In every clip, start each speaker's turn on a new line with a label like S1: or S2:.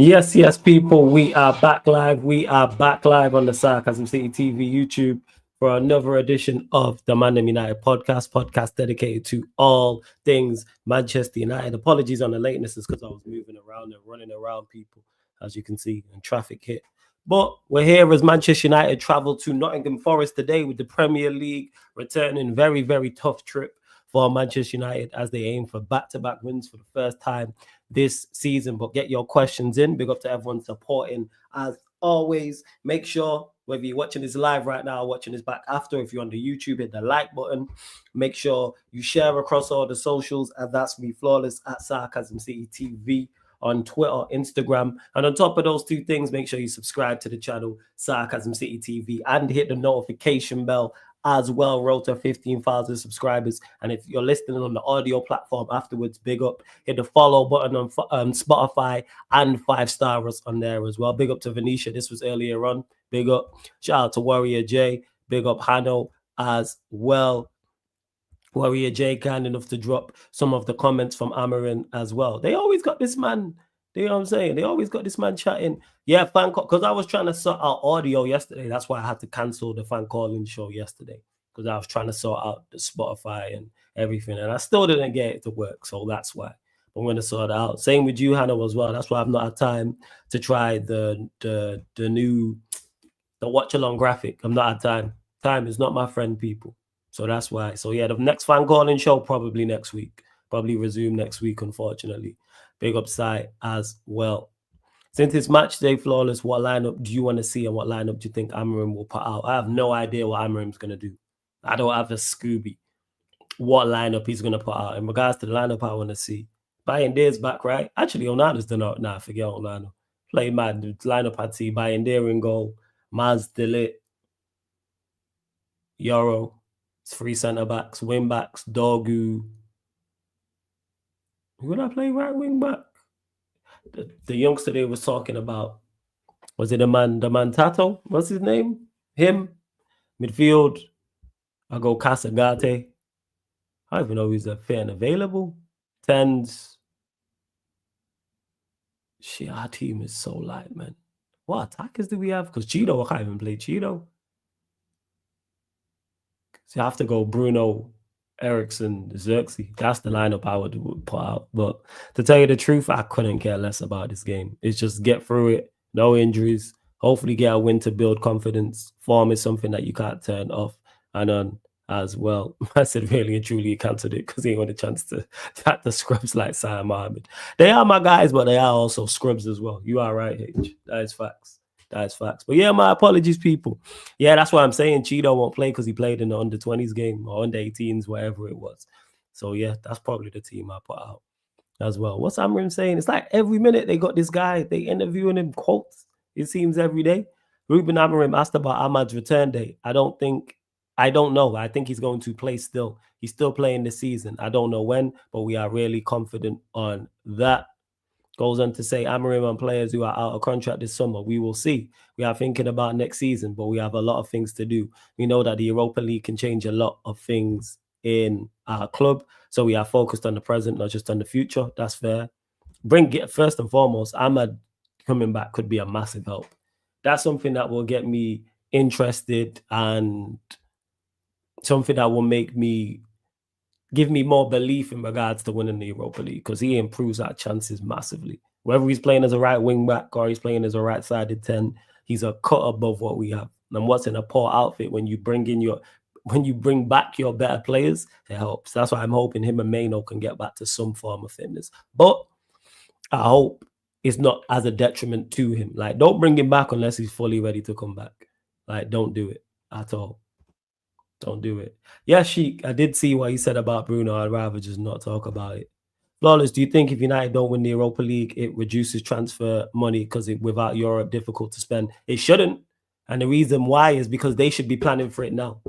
S1: Yes, people. We are back live. We are back live on the Sarcasm City TV YouTube for another edition of the ManDem United podcast dedicated to all things Manchester United. Apologies on the lateness, is because I was moving around and running around people, as you can see, and traffic hit. But we're here as Manchester United travel to Nottingham Forest today with the Premier League returning. Very, very tough trip for Manchester United as they aim for back-to-back wins for the first time this season. But get your questions in. Big up to everyone supporting as always. Make sure whether you're watching this live right now or watching this back after, if you're on the YouTube, hit the like button. Make sure you share across all the socials, and that's me, Flawless, at Sarcasm City TV on Twitter, Instagram. And on top of those two things, make sure you subscribe to the channel Sarcasm City TV and hit the notification bell as well. Road to 15,000 subscribers. And if you're listening on the audio platform afterwards, big up. Hit the follow button on Spotify and 5-star us on there as well. Big up to Venetia. This was earlier on. Big up. Shout out to Warrior J. Big up Hano as well. Warrior J kind enough to drop some of the comments from Amarin as well. They always got this man. You know what I'm saying? They always got this man chatting. Yeah, fan call, because I was trying to sort out audio yesterday. That's why I had to cancel the fan calling show yesterday, because I was trying to sort out the Spotify and everything, and I still didn't get it to work. So that's why I'm going to sort it out. Same with you, Hannah, as well. That's why I've not had time to try the watch along graphic. I'm not had time. Time is not my friend, people. So that's why. So yeah, the next fan calling show probably next week. Probably resume next week, unfortunately. Big upside as well. Since it's match day, Flawless, what lineup do you want to see and what lineup do you think Amarim will put out? I have no idea what Amarim's going to do. I don't have a Scooby what lineup he's going to put out. In regards to the lineup I want to see, Bayindir's back, right? Actually, Onana's done out. Nah, forget Onana. Play mad. The lineup I'd see Bayindir in goal, Maz Delit, Yoro, 3 centre-backs, wing-backs, Dogu. Who would I play right wing-back? The youngster they was talking about, was it the man Tato? What's his name? Him. Midfield, I go Casagate. I don't even know who's fit and available. 10s. Shit, our team is so light, man. What attackers do we have? Because Cheeto, I can't even play Cheeto. So you have to go Bruno, Ericsson, Xerxes. That's the lineup I would put out. But to tell you the truth, I couldn't care less about this game. It's just get through it, no injuries, hopefully get a win to build confidence. Form is something that you can't turn off and on as well. I said really and truly he cancelled it because he ain't got a chance to attack the scrubs like Sam Ahmed. They are my guys, but they are also scrubs as well. You are right, H. That is facts. That is facts. But yeah, my apologies, people. Yeah, that's why I'm saying Cheeto won't play, because he played in the under-20s game or under-18s, wherever it was. So yeah, that's probably the team I put out as well. What's Amrim saying? It's like every minute they got this guy. They interviewing him quotes, it seems, every day. Ruben Amorim asked about Ahmad's return date. I don't know. I think he's going to play still. He's still playing this season. I don't know when, but we are really confident on that. Goes on to say, Amorim on players who are out of contract this summer. We will see. We are thinking about next season, but we have a lot of things to do. We know that the Europa League can change a lot of things in our club. So we are focused on the present, not just on the future. That's fair. First and foremost, Ahmad coming back could be a massive help. That's something that will get me interested and something that will give me more belief in regards to winning the Europa League, because he improves our chances massively. Whether he's playing as a right wing back or he's playing as a right-sided 10, he's a cut above what we have. And what's in a poor outfit, when you bring back your better players, it helps. That's why I'm hoping him and Maino can get back to some form of fitness. But I hope it's not as a detriment to him. Like, don't bring him back unless he's fully ready to come back. Like, don't do it at all. Don't do it. Yeah, Sheik, I did see what he said about Bruno. I'd rather just not talk about it. Flawless, do you think if United don't win the Europa League, it reduces transfer money because without Europe, difficult to spend? It shouldn't. And the reason why is because they should be planning for it now.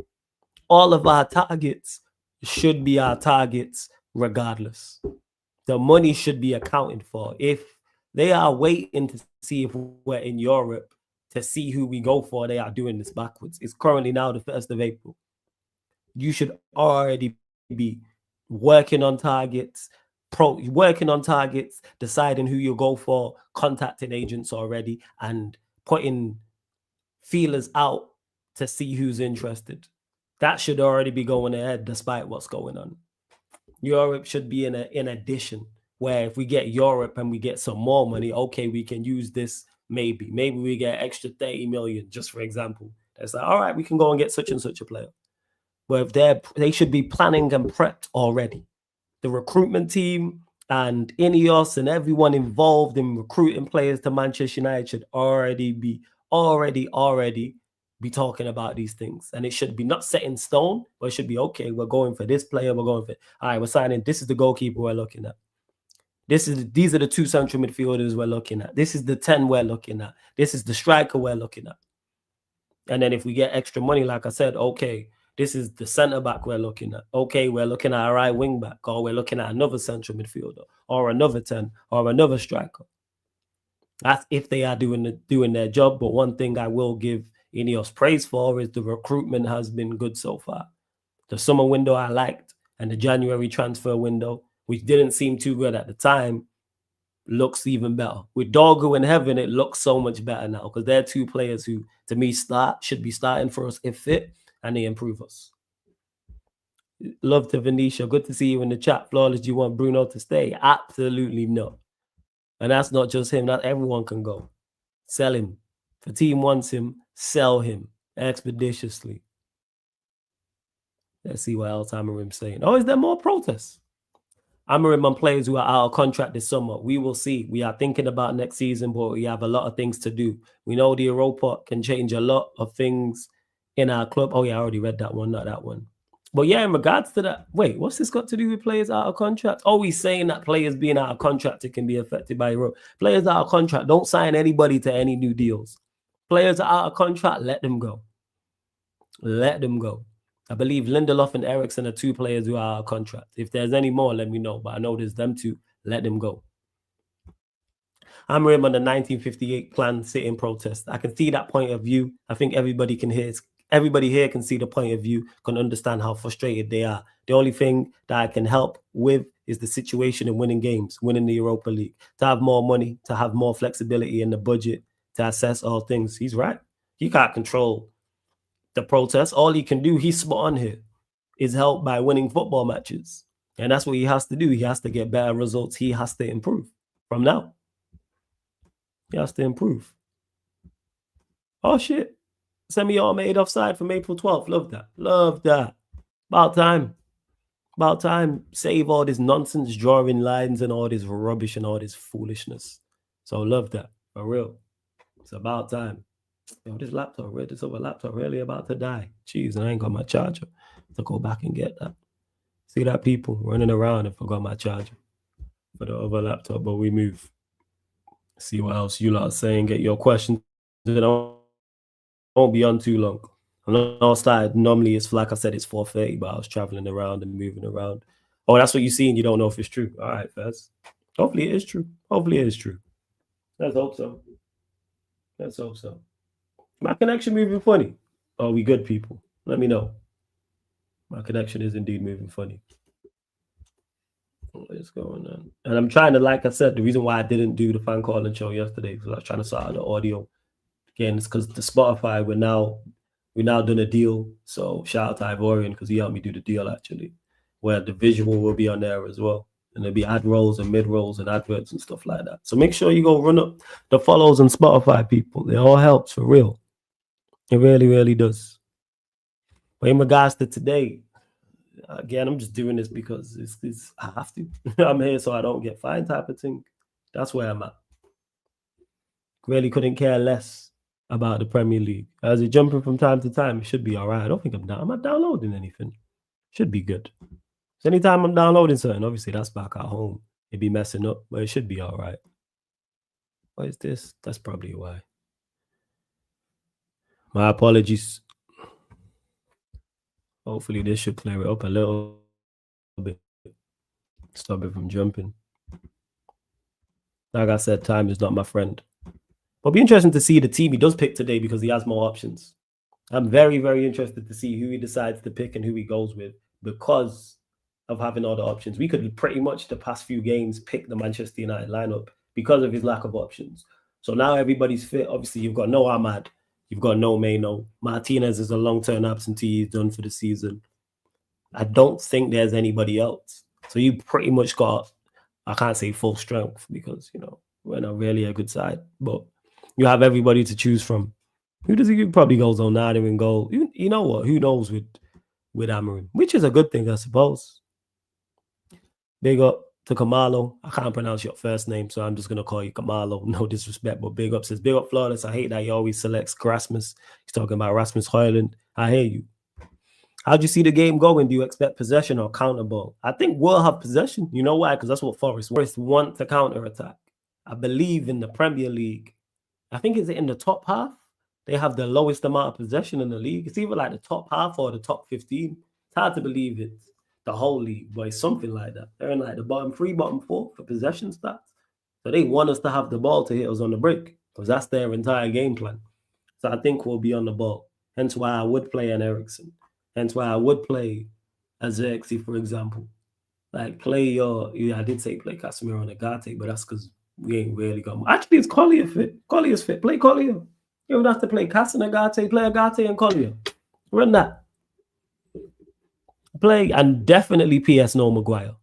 S1: All of our targets should be our targets regardless. The money should be accounted for. If they are waiting to see if we're in Europe to see who we go for, they are doing this backwards. It's currently now the 1st of April. You should already be working on targets, working on targets, deciding who you go for, contacting agents already, and putting feelers out to see who's interested. That should already be going ahead despite what's going on. Europe should be in addition, where if we get Europe and we get some more money, okay, we can use this. Maybe we get extra 30 million, just for example. It's like, all right, we can go and get such and such a player. Where if they should be planning and prepped already. The recruitment team and Ineos and everyone involved in recruiting players to Manchester United should already be talking about these things. And it should be not set in stone, but it should be, okay, we're going for this player, we're going for, all right, we're signing, this is the goalkeeper we're looking at. These are the 2 central midfielders we're looking at. This is the 10 we're looking at. This is the striker we're looking at. And then if we get extra money, like I said, okay, this is the centre back we're looking at. Okay, we're looking at a right wing back, or we're looking at another central midfielder, or another 10, or another striker. That's if they are doing their job. But one thing I will give Ineos praise for is the recruitment has been good so far. The summer window I liked, and the January transfer window, which didn't seem too good at the time, looks even better. With Dorgu and Heaven, it looks so much better now because they're 2 players who, to me, should be starting for us if fit, and they improve us. Love to Venetia. Good to see you in the chat. Flawless, do you want Bruno to stay? Absolutely not. And that's not just him. Not everyone can go. Sell him. If the team wants him, sell him expeditiously. Let's see what else Amarim's saying. Oh, is there more protests? Amarim on players who are out of contract this summer. We will see. We are thinking about next season, but we have a lot of things to do. We know the Europa can change a lot of things in our club. Oh, yeah, I already read that one, not that one. But yeah, in regards to that, wait, what's this got to do with players out of contract? Oh, he's saying that players being out of contract, it can be affected by Europa. Players out of contract, don't sign anybody to any new deals. Players are out of contract, let them go. Let them go. I believe Lindelof and Eriksen are 2 players who are out of contract. If there's any more, let me know. But I know there's them 2. Let them go. I'm on the 1958 plan sit-in protest. I can see that point of view. I think everybody here can see the point of view, can understand how frustrated they are. The only thing that I can help with is the situation in winning games, winning the Europa League, to have more money, to have more flexibility in the budget, to assess all things. He's right. He can't control the protest. All he can do, he's spot on here, is help by winning football matches. And that's what he has to do. He has to get better results. He has to improve from now. He has to improve. Oh, shit. Semi-automated offside from April 12th. Love that. Love that. About time. About time. Save all this nonsense, drawing lines and all this rubbish and all this foolishness. So love that. For real. It's about time. Yo, this other laptop really about to die. Jeez, and I ain't got my charger to go back and get that. See that, people running around and forgot my charger for the other laptop, but we move. See what else you lot are saying. Get your questions. I won't be on too long. I started, normally it's, like I said, it's 4:30, but I was traveling around and moving around. Oh, that's what you see and you don't know if it's true. All right, Fez. Hopefully it is true. Hopefully it is true. Let's hope so. Let's hope so. My connection moving funny. Are we good, people? Let me know. My connection is indeed moving funny. What is going on? And I'm trying to, like I said, the reason why I didn't do the fan calling show yesterday because I was trying to sort out the audio. Again, it's because the Spotify, we're now doing a deal. So shout out to Ivorian because he helped me do the deal actually, where the visual will be on there as well. And there'll be ad rolls and mid rolls and adverts and stuff like that. So make sure you go run up the follows on Spotify, people. It all helps for real. It really, really does. But in regards to today, again, I'm just doing this because it's I have to. I'm here so I don't get fined type of thing. That's where I'm at. Really couldn't care less about the Premier League. As it jumping from time to time, it should be all right. I don't think I'm not downloading anything. Should be good. So anytime I'm downloading something, obviously that's back at home. It'd be messing up, but it should be all right. What is this? That's probably why. My apologies. Hopefully this should clear it up a little bit. Stop it from jumping. Like I said, time is not my friend. But it'll be interesting to see the team he does pick today because he has more options. I'm very, very interested to see who he decides to pick and who he goes with because of having all the options. We could pretty much the past few games pick the Manchester United lineup because of his lack of options. So now everybody's fit. Obviously, you've got no Ahmad, you've got no Maino. Martinez is a long-term absentee. He's done for the season. I don't think there's anybody else. So you pretty much got, I can't say full strength because, you know, we're not really a good side, but you have everybody to choose from. Who does he probably goes on Nader in goal? You know what? Who knows with Amarin, which is a good thing, I suppose. Big up to Kamalo. I can't pronounce your first name, so I'm just gonna call you Kamalo. No disrespect, but big up says, big up Flawless. I hate that he always selects Rasmus. He's talking about Rasmus Højlund. I hear you. How'd you see the game going? Do you expect possession or counter ball? I think we'll have possession. You know why? Because that's what Forest want to counter attack. I believe in the Premier League. I think it's in the top half. They have the lowest amount of possession in the league. It's either like the top half or the top 15. It's hard to believe it's the whole league, but it's something like that. They're in like the bottom 3, bottom 4 for possession stats. So they want us to have the ball to hit us on the break because that's their entire game plan. So I think we'll be on the ball. Hence why I would play an Eriksen. Hence why I would play a Xerxes, for example. Like play your, I did say play Casemiro and Agate, but that's because we ain't really got. Actually, it's Collier fit. Collier's fit. Play Collier. You don't have to play Cass and Agate. Play Agate and Collier. Run that. Play and definitely PS no Maguire.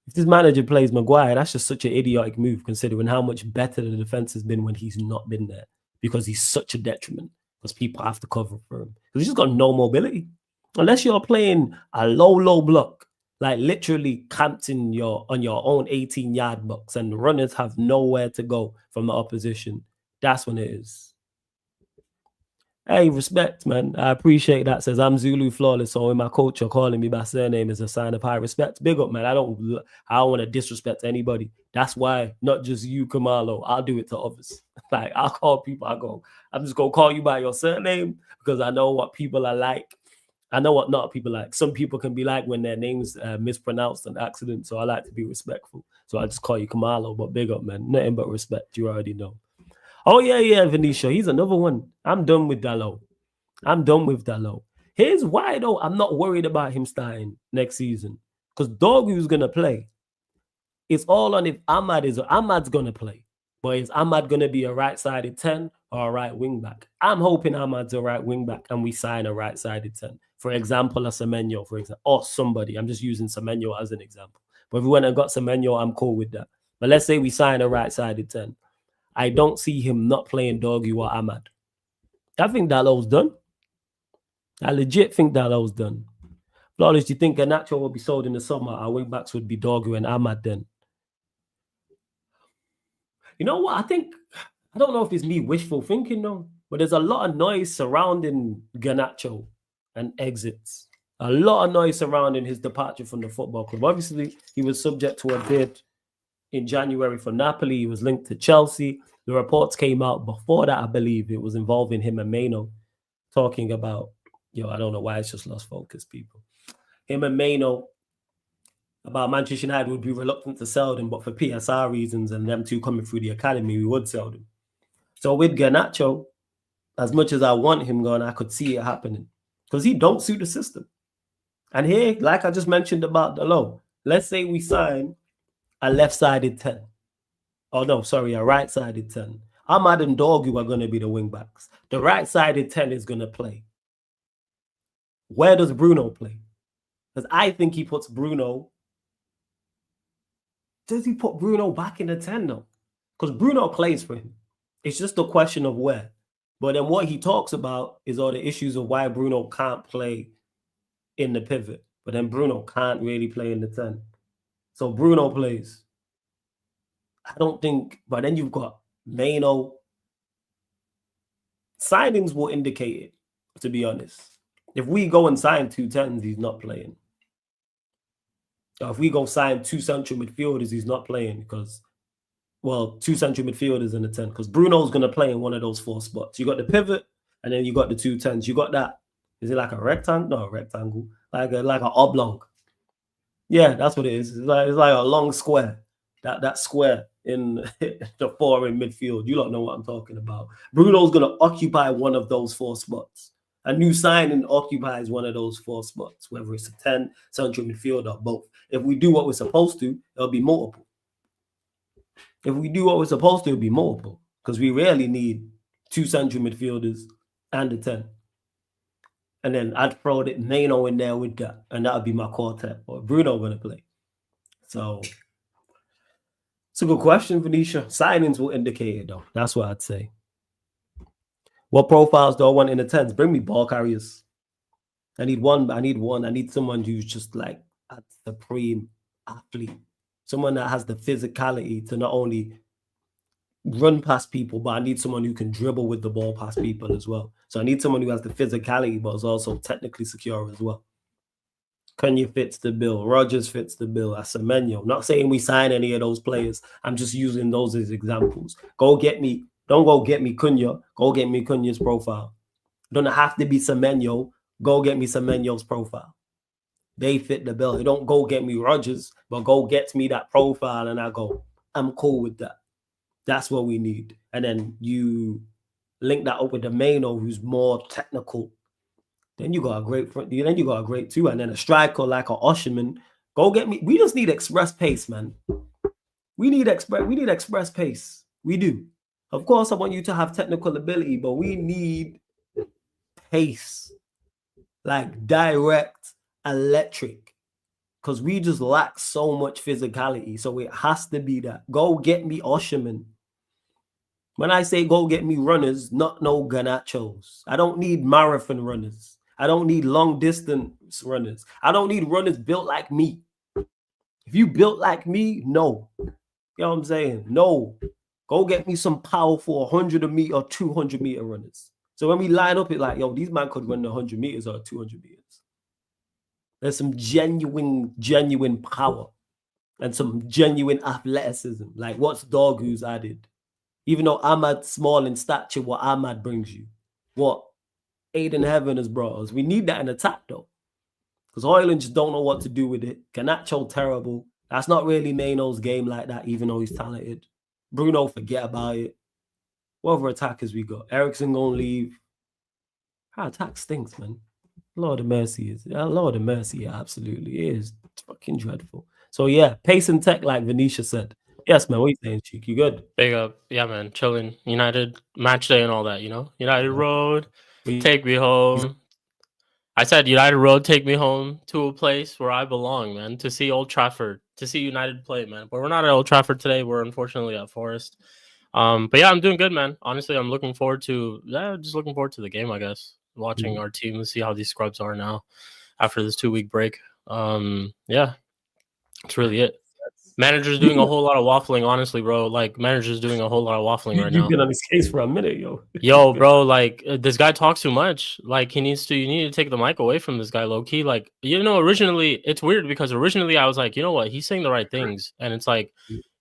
S1: If this manager plays Maguire, that's just such an idiotic move considering how much better the defense has been when he's not been there because he's such a detriment because people have to cover for him. He's just got no mobility. Unless you're playing a low block, like literally camped on your own 18-yard box and the runners have nowhere to go from the opposition, that's when it is. Hey, respect, man. I appreciate that. Says, I'm Zulu Flawless, so when my coach are calling me by surname is a sign of high respect. Big up, man. I don't want to disrespect anybody. That's why, not just you, Kamalo. I'll do it to others. Like, I'll call people. I'm just going to call you by your surname because I know what people are like. I know what not people like. Some people can be like when their name's mispronounced on accident, so I like to be respectful. So I just call you Kamalo, but big up, man. Nothing but respect. You already know. Oh, yeah, Venetia. He's another one. I'm done with Dalot. Here's why, though, I'm not worried about him starting next season. Because Dorgu's going to play. It's all on if Ahmad's going to play. But is Ahmad going to be a right-sided 10 or a right wing-back? I'm hoping Ahmad's a right wing-back and we sign a right-sided 10. For example, a Semenyo, or somebody. I'm just using Semenyo as an example. But if we went and got Semenyo, I'm cool with that. But let's say we sign a right-sided 10. I don't see him not playing Dorgu or Ahmad. I think Dalot's done. I legit think Dalot's done. Flawless, do you think Garnacho will be sold in the summer? Our wing backs would be Dorgu and Ahmad then. You know what? I don't know if it's me wishful thinking though, but there's a lot of noise surrounding Garnacho and exits. A lot of noise surrounding his departure from the football club. Obviously, he was subject to a bid in January for Napoli. He was linked to Chelsea. The reports came out before that, I believe. It was involving him and Maino talking about, I don't know why it's just lost focus, people. Him and Maino about Manchester United would be reluctant to sell them, but for PSR reasons and them two coming through the academy, we would sell them. So with Garnacho, as much as I want him gone, I could see it happening because he don't suit the system. And here, like I just mentioned about Dalot, let's say we sign a left-sided 10. Oh, no, sorry, a right-sided 10. Ahmad and Dorgu are going to be the wing-backs. The right-sided 10 is going to play. Where does Bruno play? Because I think he puts Bruno... Does he put Bruno back in the 10, though? Because Bruno plays for him. It's just a question of where. But then what he talks about is all the issues of why Bruno can't play in the pivot. But then Bruno can't really play in the 10. So Bruno plays. I don't think, but then you've got Maino. Signings will indicate it, to be honest. If we go and sign 2 10s, he's not playing. Or if we go sign 2 central midfielders, he's not playing because, 2 central midfielders in the 10, because Bruno's going to play in one of those 4 spots. You got the pivot, and then you got the 2 10s. You got that. Is it like a rectangle? No, a rectangle. Like an oblong. Yeah, that's what it is. It's like a long square. That square in the 4 in midfield. You don't know what I'm talking about. Bruno's going to occupy one of those 4 spots. A new signing occupies one of those 4 spots, whether it's a 10, central midfield, or both. If we do what we're supposed to, it'll be multiple. If we do what we're supposed to, it'll be multiple. Because we rarely need 2 central midfielders and a 10. And then I'd throw the Nano in there with that, and that would be my quartet. Or Bruno going to play. So it's a good question, Venetia. Signings will indicate it, though. That's what I'd say. What profiles do I want in the 10s? Bring me ball carriers. I need one. I need someone who's just like a supreme athlete. Someone that has the physicality to not only run past people, but I need someone who can dribble with the ball past people as well. So I need someone who has the physicality, but is also technically secure as well. Cunha fits the bill. Rogers fits the bill. Semenyo. Not saying we sign any of those players. I'm just using those as examples. Go get me. Don't go get me Cunha. Go get me Cunha's profile. Don't have to be Semenyo. Go get me Semenyo's profile. They fit the bill. Don't go get me Rogers, but go get me that profile, and I go, I'm cool with that. That's what we need. And then you link that up with the Mano, who's more technical. Then you got a great front. Then you got a great two, and then a striker like a Osherman. Go get me. We just need express pace, man. We need express pace. We do. Of course, I want you to have technical ability, but we need pace, like direct, electric, because we just lack so much physicality. So it has to be that. Go get me Osherman. When I say go get me runners, not no Garnachos. I don't need marathon runners. I don't need long distance runners. I don't need runners built like me. If you built like me, no. You know what I'm saying? No. Go get me some powerful 100-meter or 200-meter runners. So when we line up, it's like, yo, these man could run 100 meters or 200 meters. There's some genuine power and some genuine athleticism. Like what's Dorgu's added? Even though Ahmad's small in stature, what Ahmad brings you, what Aiden Heaven has brought us. We need that in attack, though. Because Hoyland just don't know what to do with it. Garnacho, terrible. That's not really Nano's game like that, even though he's talented. Bruno, forget about it. What other attackers we got? Ericsson gonna leave. Our attack stinks, man. Lord of mercy, absolutely is. It's fucking dreadful. So yeah, pace and tech, like Venetia said. Yes, man. What are you saying, Cheek? You good?
S2: Big up. Yeah, man. Chilling. United match day and all that, you know? United Road, take me home. I said United Road, take me home to a place where I belong, man. To see Old Trafford, to see United play, man. But we're not at Old Trafford today. We're unfortunately at Forest. But yeah, I'm doing good, man. Honestly, I'm looking forward to the game, I guess. Watching our team and see how these scrubs are now after this 2-week break. Yeah, that's really it. Manager's doing a whole lot of waffling, honestly, bro. Like, manager's doing a whole lot of waffling right now.
S1: You've been on this case for a minute, yo.
S2: Yo, bro, like, this guy talks too much. Like, you need to take the mic away from this guy, low-key. Like, you know, originally, it's weird because originally I was like, you know what? He's saying the right things. And it's like,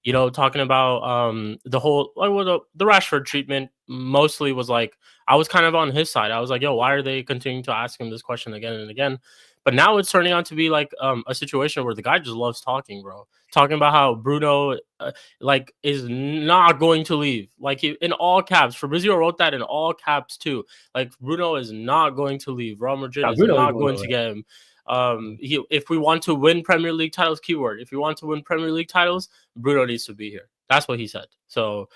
S2: you know, talking about the whole, like, the Rashford treatment mostly was like, I was kind of on his side. I was like, yo, why are they continuing to ask him this question again and again? But now it's turning out to be like a situation where the guy just loves talking, bro. Talking about how Bruno like is not going to leave. Like in all caps. Fabrizio wrote that in all caps too. Like Bruno is not going to leave. Real Madrid is not going to get him. If we want to win Premier League titles, keyword. If we want to win Premier League titles, Bruno needs to be here. That's what he said. So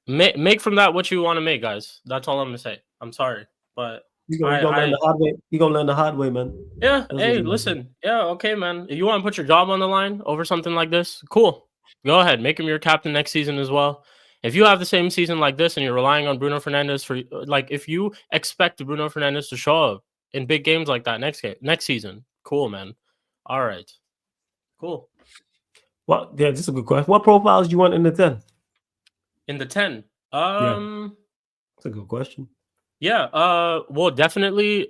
S2: make from that what you want to make, guys. That's all I'm gonna say. I'm sorry, but
S1: you're gonna learn the hard way. You're gonna learn the hard way, man.
S2: Yeah. Hey, listen. Yeah. Okay, man. If you want to put your job on the line over something like this, cool. Go ahead. Make him your captain next season as well. If you have the same season like this and you're relying on Bruno Fernandes for, like, if you expect Bruno Fernandes to show up in big games like that next season, cool, man. All right. Cool.
S1: Well, yeah, this is a good question. What profiles do you want in the 10?
S2: In the 10?
S1: That's a good question.
S2: Yeah, well, definitely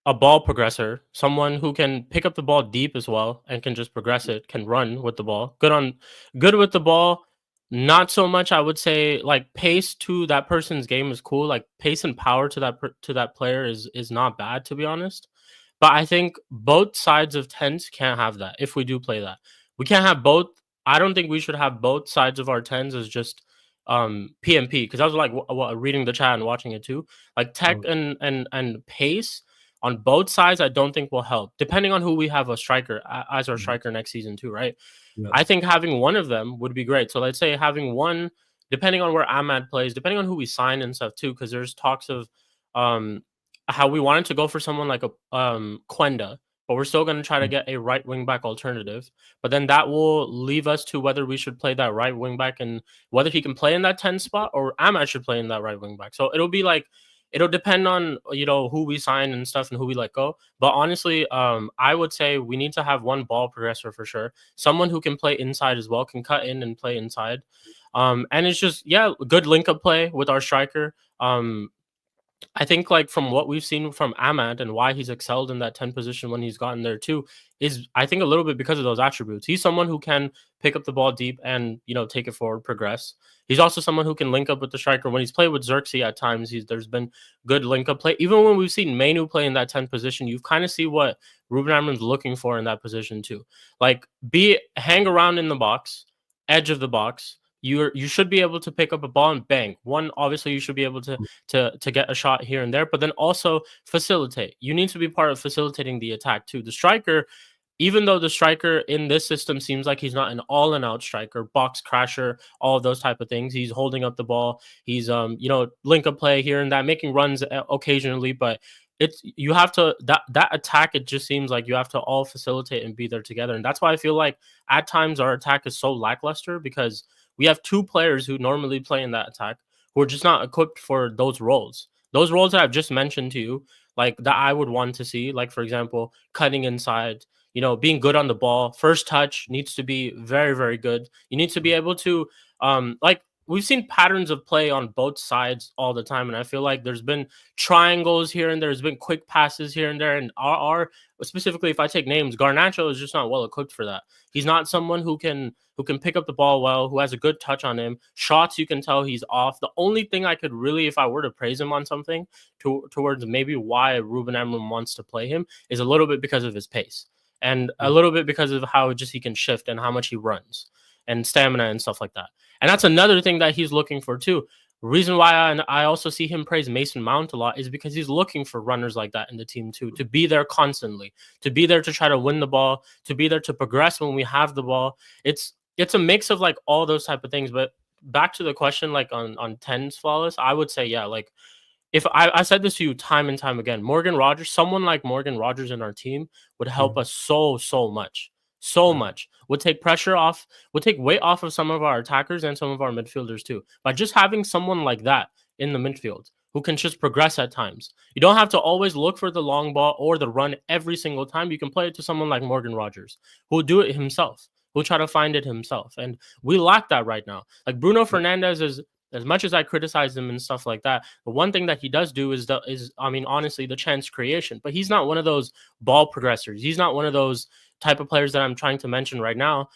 S2: a ball progressor, someone who can pick up the ball deep as well and can just progress it, can run with the ball. Good with the ball. Not so much, I would say, like pace to that person's game is cool. Like pace and power to that player is not bad, to be honest. But I think both sides of 10s can't have that if we do play that. We can't have both. I don't think we should have both sides of our 10s as just PMP, because I was like reading the chat and watching it too. Like tech
S1: Oh,
S2: and pace on both sides, I don't think will help. Depending on who we have a striker as our striker next season too, right?
S1: yeah.
S2: I think having one of them would be great. So let's say having one, depending on where Ahmad plays, depending on who we sign and stuff too, because there's talks of um how we wanted to go for someone like a Quenda, but we're still going to try to get a right wing back alternative. But then that will leave us to whether we should play that right wing back and whether he can play in that 10 spot or Ahmad should play in that right wing back. So it'll be like it'll depend on who we sign and stuff and who we let go. But honestly, I would say we need to have one ball progressor for sure. Someone who can play inside as well, can cut in and play inside. And it's just good link up play with our striker. I think like from what we've seen from Ahmad and why he's excelled in that 10 position when he's gotten there too is I think a little bit because of those attributes. He's someone who can pick up the ball deep and take it forward, progress. He's also someone who can link up with the striker. When he's played with Xerxes at times, there's been good link up play. Even when we've seen Manu play in that 10 position, you kind of see what Ruben Amorim's looking for in that position too. Like hang around in the box, edge of the box. You should be able to pick up a ball and bang. One, obviously, you should be able to get a shot here and there, but then also facilitate. You need to be part of facilitating the attack too. The striker, even though the striker in this system seems like he's not an all and out striker, box crasher, all of those type of things. He's holding up the ball. He's link up play here and that, making runs occasionally, but you have to that attack. It just seems like you have to all facilitate and be there together, and that's why I feel like at times our attack is so lackluster because we have two players who normally play in that attack who are just not equipped for those roles. Those roles that I've just mentioned to you, like that I would want to see, like for example, cutting inside, being good on the ball. First touch needs to be very, very good. You need to be able to, like we've seen patterns of play on both sides all the time, and I feel like there's been triangles here and there's been quick passes here and there. And our specifically, if I take names, Garnacho is just not well equipped for that. He's not someone who can pick up the ball well, who has a good touch on him. Shots, you can tell he's off. The only thing I could really, if I were to praise him on something, towards maybe why Ruben Amorim wants to play him, is a little bit because of his pace and a little bit because of how just he can shift and how much he runs and stamina and stuff like that. And that's another thing that he's looking for too. Reason why I also see him praise Mason Mount a lot is because he's looking for runners like that in the team too, to be there constantly, to be there to try to win the ball, to be there to progress when we have the ball. It's a mix of like all those type of things. But back to the question, like on 10s flawless, I would say, like if I said this to you time and time again, Morgan Rogers, someone like Morgan Rogers in our team would help us so much. So much. Would take pressure off, would take weight off of some of our attackers and some of our midfielders too. By just having someone like that in the midfield who can just progress at times. You don't have to always look for the long ball or the run every single time. You can play it to someone like Morgan Rogers who will do it himself, who'll try to find it himself. And we lack that right now. Like Bruno Fernandes is, as much as I criticize him and stuff like that, the one thing that he does do is honestly, the chance creation. But he's not one of those ball progressors. He's not one of those type of players that I'm trying to mention right now.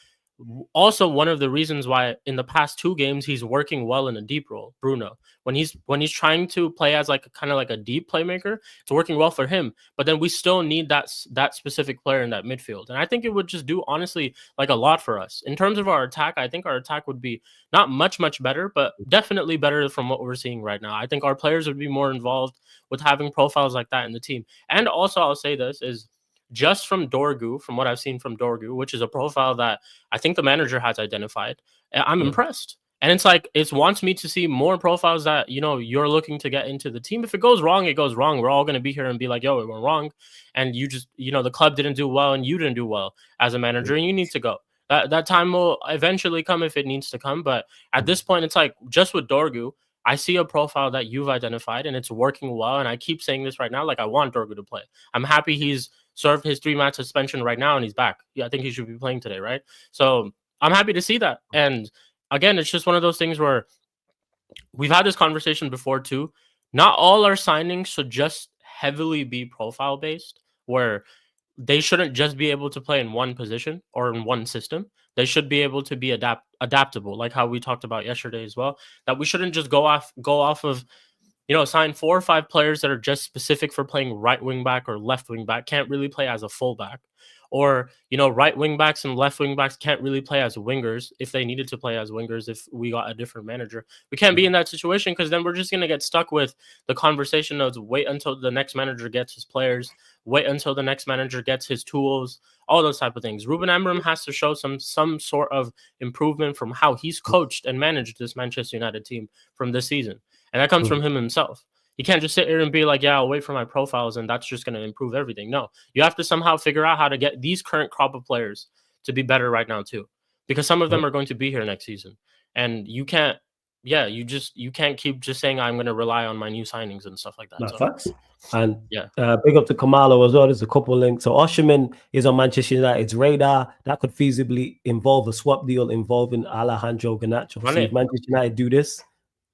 S2: Also, one of the reasons why in the past 2 games he's working well in a deep role, Bruno, when he's trying to play as like kind of like a deep playmaker, it's working well for him. But then we still need that specific player in that midfield, and I think it would just do honestly like a lot for us in terms of our attack. I think our attack would be not much better, but definitely better from what we're seeing right now. I think our players would be more involved with having profiles like that in the team. And also, I'll say this is, just from Dorgu, from what I've seen from Dorgu, which is a profile that I think the manager has identified, I'm impressed. And it's like, it wants me to see more profiles that, you're looking to get into the team. If it goes wrong, it goes wrong. We're all going to be here and be like, yo, it went wrong. And you just, the club didn't do well and you didn't do well as a manager and you need to go. That time will eventually come if it needs to come. But at this point, it's like, just with Dorgu, I see a profile that you've identified and it's working well. And I keep saying this right now, like I want Dorgu to play. I'm happy he's served his 3-match suspension right now and he's back. Yeah, I think he should be playing today, right? So I'm happy to see that. And again, it's just one of those things where we've had this conversation before too. Not all our signings should just heavily be profile based, where they shouldn't just be able to play in one position or in one system. They should be able to be adaptable, like how we talked about yesterday as well. That we shouldn't just go off of, sign 4 or 5 players that are just specific for playing right wing back or left wing back, can't really play as a fullback, or right wing backs and left wing backs can't really play as wingers if they needed to play as wingers. If we got a different manager, we can't be in that situation, because then we're just gonna get stuck with the conversation of wait until the next manager gets his players, wait until the next manager gets his tools, all those type of things. Ruben Amorim has to show some sort of improvement from how he's coached and managed this Manchester United team from this season, and that comes from him himself. He can't just sit here and be like, yeah, I'll wait for my profiles and that's just going to improve everything. No, you have to somehow figure out how to get these current crop of players to be better right now too, because some of them are going to be here next season, and you can't. Yeah, you can't keep just saying I'm going to rely on my new signings and stuff like that.
S1: No, facts. And
S2: yeah,
S1: big up to Kamalo as well. There's a couple links. So Osherman is on Manchester United's radar. That could feasibly involve a swap deal involving Alejandro Garnacho. So if Manchester United do this,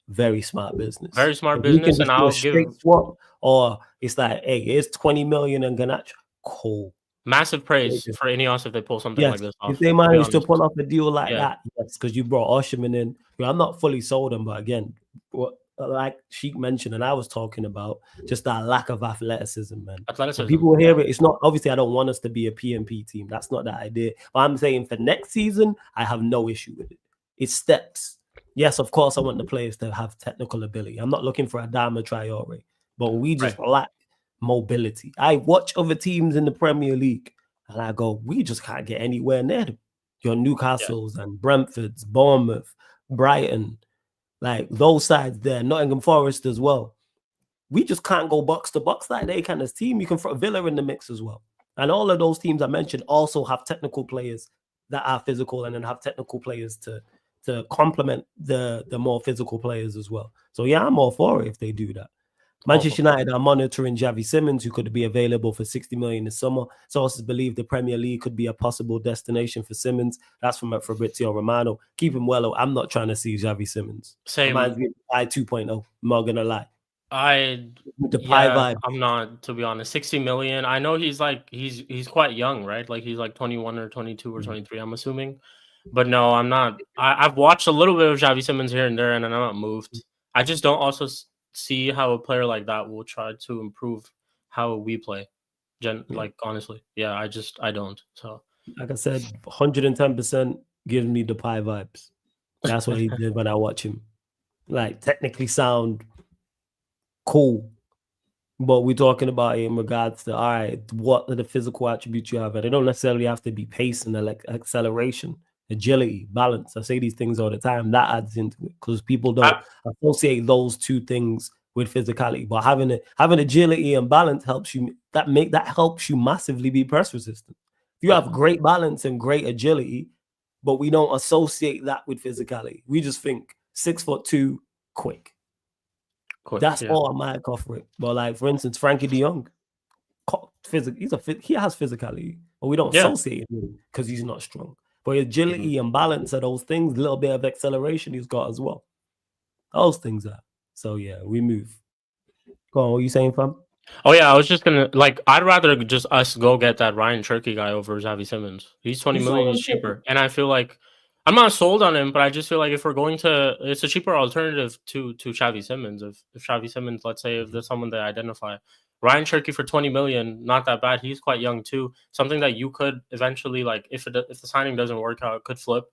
S1: very smart business.
S2: Very smart business, and I'll give
S1: swap, or it's like, hey, it's 20 million and Garnacho. Cool.
S2: Massive praise for Ineos if they pull something like this off.
S1: If they manage to pull off a deal like that, yes, because you brought Osherman in. I'm not fully sold on, but again, like Sheik mentioned, and I was talking about, just that lack of athleticism, man.
S2: Athleticism.
S1: People will hear it. It's not, obviously, I don't want us to be a PMP team. That's not the idea. But I'm saying for next season, I have no issue with it. It's steps. Yes, of course, I want the players to have technical ability. I'm not looking for a Adama Traore, but we just lack mobility. I watch other teams in the Premier League, and I go, we just can't get anywhere near them. Your Newcastles and Brentfords, Bournemouth, Brighton, like those sides there, Nottingham Forest as well. We just can't go box to box like they can as team. You can throw Villa in the mix as well. And all of those teams I mentioned also have technical players that are physical, and then have technical players to complement the more physical players as well. So yeah, I'm all for it if they do that. Manchester United are monitoring Xavi Simons, who could be available for 60 million this summer. Sources believe the Premier League could be a possible destination for Simons. That's from Fabrizio Romano. Keep him well. I'm not trying to see Xavi Simons.
S2: Same.
S1: Reminds me of I 2.0. I'm not gonna lie.
S2: I'm not, to be honest. 60 million. I know he's quite young, right? Like he's like 21 or 22 or 23, I'm assuming. But no, I'm not. I've watched a little bit of Xavi Simons here and there, and I'm not moved. I just don't also see how a player like that will try to improve how we play. Like, honestly, yeah, I don't. So,
S1: like I said, 110% gives me Depay vibes. That's what he did when I watch him. Like, technically sound cool, but we're talking about it in regards to, all right, what are the physical attributes you have? And they don't necessarily have to be pace and acceleration. Agility, balance. I say these things all the time. That adds into it because people don't associate those two things with physicality. But having agility and balance helps you. That helps you massively be press resistant. If you have great balance and great agility, but we don't associate that with physicality. We just think 6'2", quick. That's all I might offer it. But like, for instance, Frankie De Jong, he has physicality, but we don't associate it because he's not strong. But agility and balance are those things, a little bit of acceleration he's got as well. Those things are. So yeah, we move. Go on, what are you saying, fam?
S2: Oh yeah, I was just gonna I'd rather just us go get that Ryan Cherky guy over Xavi Simons. He's 20 million cheaper. And I feel like I'm not sold on him, but I just feel like if we're going to, it's a cheaper alternative to Xavi Simons. If Xavi Simons, let's say if there's someone they identify, Ryan Cherky for 20 million, not that bad. He's quite young too. Something that you could eventually, like, if the signing doesn't work out, could flip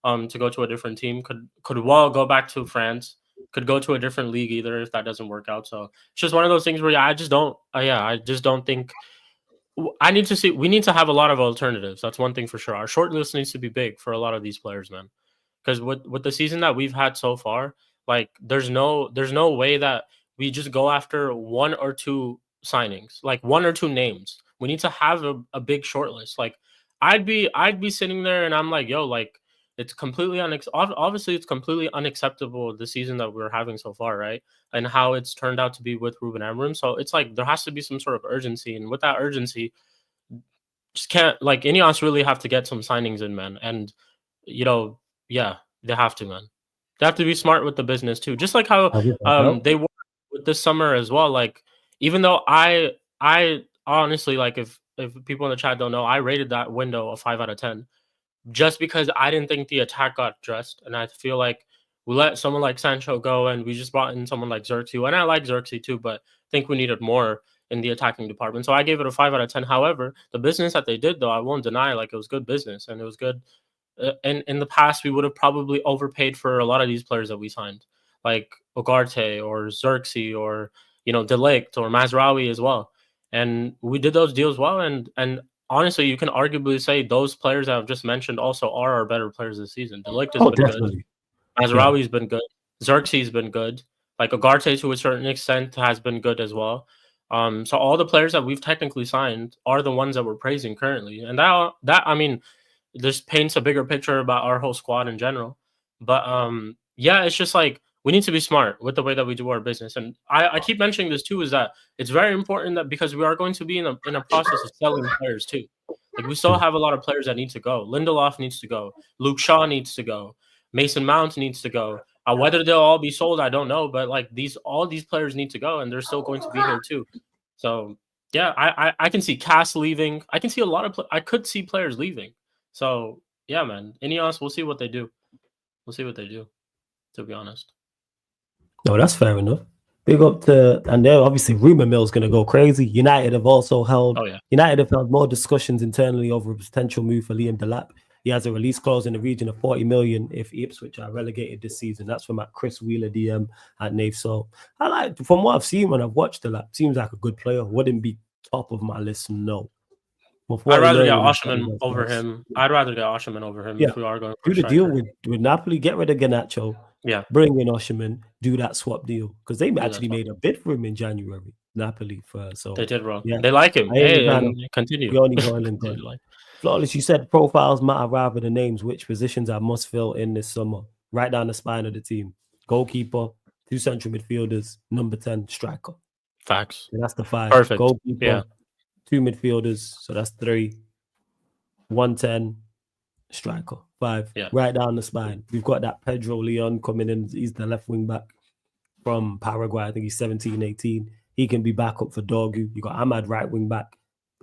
S2: to go to a different team. Could well go back to France. Could go to a different league either if that doesn't work out. So it's just one of those things where I just don't think. I need to see. We need to have a lot of alternatives. That's one thing for sure. Our short list needs to be big for a lot of these players, man. Because with the season that we've had so far, like there's no way that we just go after one or two signings, like one or two names. We need to have a big short list. Like I'd be sitting there and I'm like, yo, like it's completely obviously it's completely unacceptable the season that we're having so far, right? And how it's turned out to be with Ruben Amorim. So it's like there has to be some sort of urgency, and with that urgency, just can't, like, Ineos really have to get some signings in, man. And they have to, man. They have to be smart with the business too, just like how they were with this summer as well. Like, even though I honestly, like, if people in the chat don't know, I rated that window a 5 out of 10. Just because I didn't think the attack got addressed, and I feel like we let someone like Sancho go, and we just brought in someone like Xerxes, and I like Xerxes too, but I think we needed more. in the attacking department. So I gave it a 5 out of 10. However, the business that they did, though, I won't deny, like, it was good business and it was good. In the past, we would have probably overpaid for a lot of these players that we signed, like Ugarte or Xerxes or Delict or Mazraoui as well. And we did those deals well. And honestly, you can arguably say those players that I've just mentioned also are our better players this season. Delict has
S1: Oh,
S2: been good.
S1: definitely.
S2: Mazraoui's been good. Xerxes been good. Like Ugarte to a certain extent has been good as well. So all the players that we've technically signed are the ones that we're praising currently, and that I mean, this paints a bigger picture about our whole squad in general. But yeah, it's just like we need to be smart with the way that we do our business. And I keep mentioning this too, is that it's very important that because we are going to be in a process of selling players too. Like we still have a lot of players that need to go. Lindelof needs to go. Luke Shaw needs to go. Mason Mount needs to go. Whether they'll all be sold, I don't know. But like all these players need to go, and they're still going to be here too. So yeah, I can see Cass leaving. I can see a lot of I could see players leaving. So yeah, man. Ineos, we'll see what they do. We'll see what they do. To be honest.
S1: No, that's fair enough. Big up to, and then obviously rumor mill's going to go crazy. United have also held.
S2: Oh yeah.
S1: United have held more discussions internally over a potential move for Liam Delap. He has a release clause in the region of 40 million if Ipswich are relegated this season. That's from Chris Wheeler DM at Nave. So I like, from what I've seen when I've watched Delap, seems like a good player. Wouldn't be top of my list, no.
S2: I'd rather get Osherman over him. I'd rather get Osherman over him if we are going for
S1: do the deal with Napoli, get rid of Garnacho.
S2: Yeah.
S1: Bring in Osherman, do that swap deal. Because they actually made a bid for him in January, Napoli. So
S2: they did, bro.
S1: Yeah.
S2: They like him. Hey, and continue.
S1: Flawless, you said profiles matter rather than names. Which positions I must fill in this summer? Right down the spine of the team. Goalkeeper, 2 central midfielders, number 10 striker.
S2: Facts.
S1: And that's the 5.
S2: Perfect.
S1: Goalkeeper, 2 midfielders, so that's 3. 110 striker, 5.
S2: Yeah.
S1: Right down the spine. We've got that Pedro Leon coming in. He's the left wing back from Paraguay. I think he's 17, 18. He can be back up for Dorgu. You got Ahmad right wing back.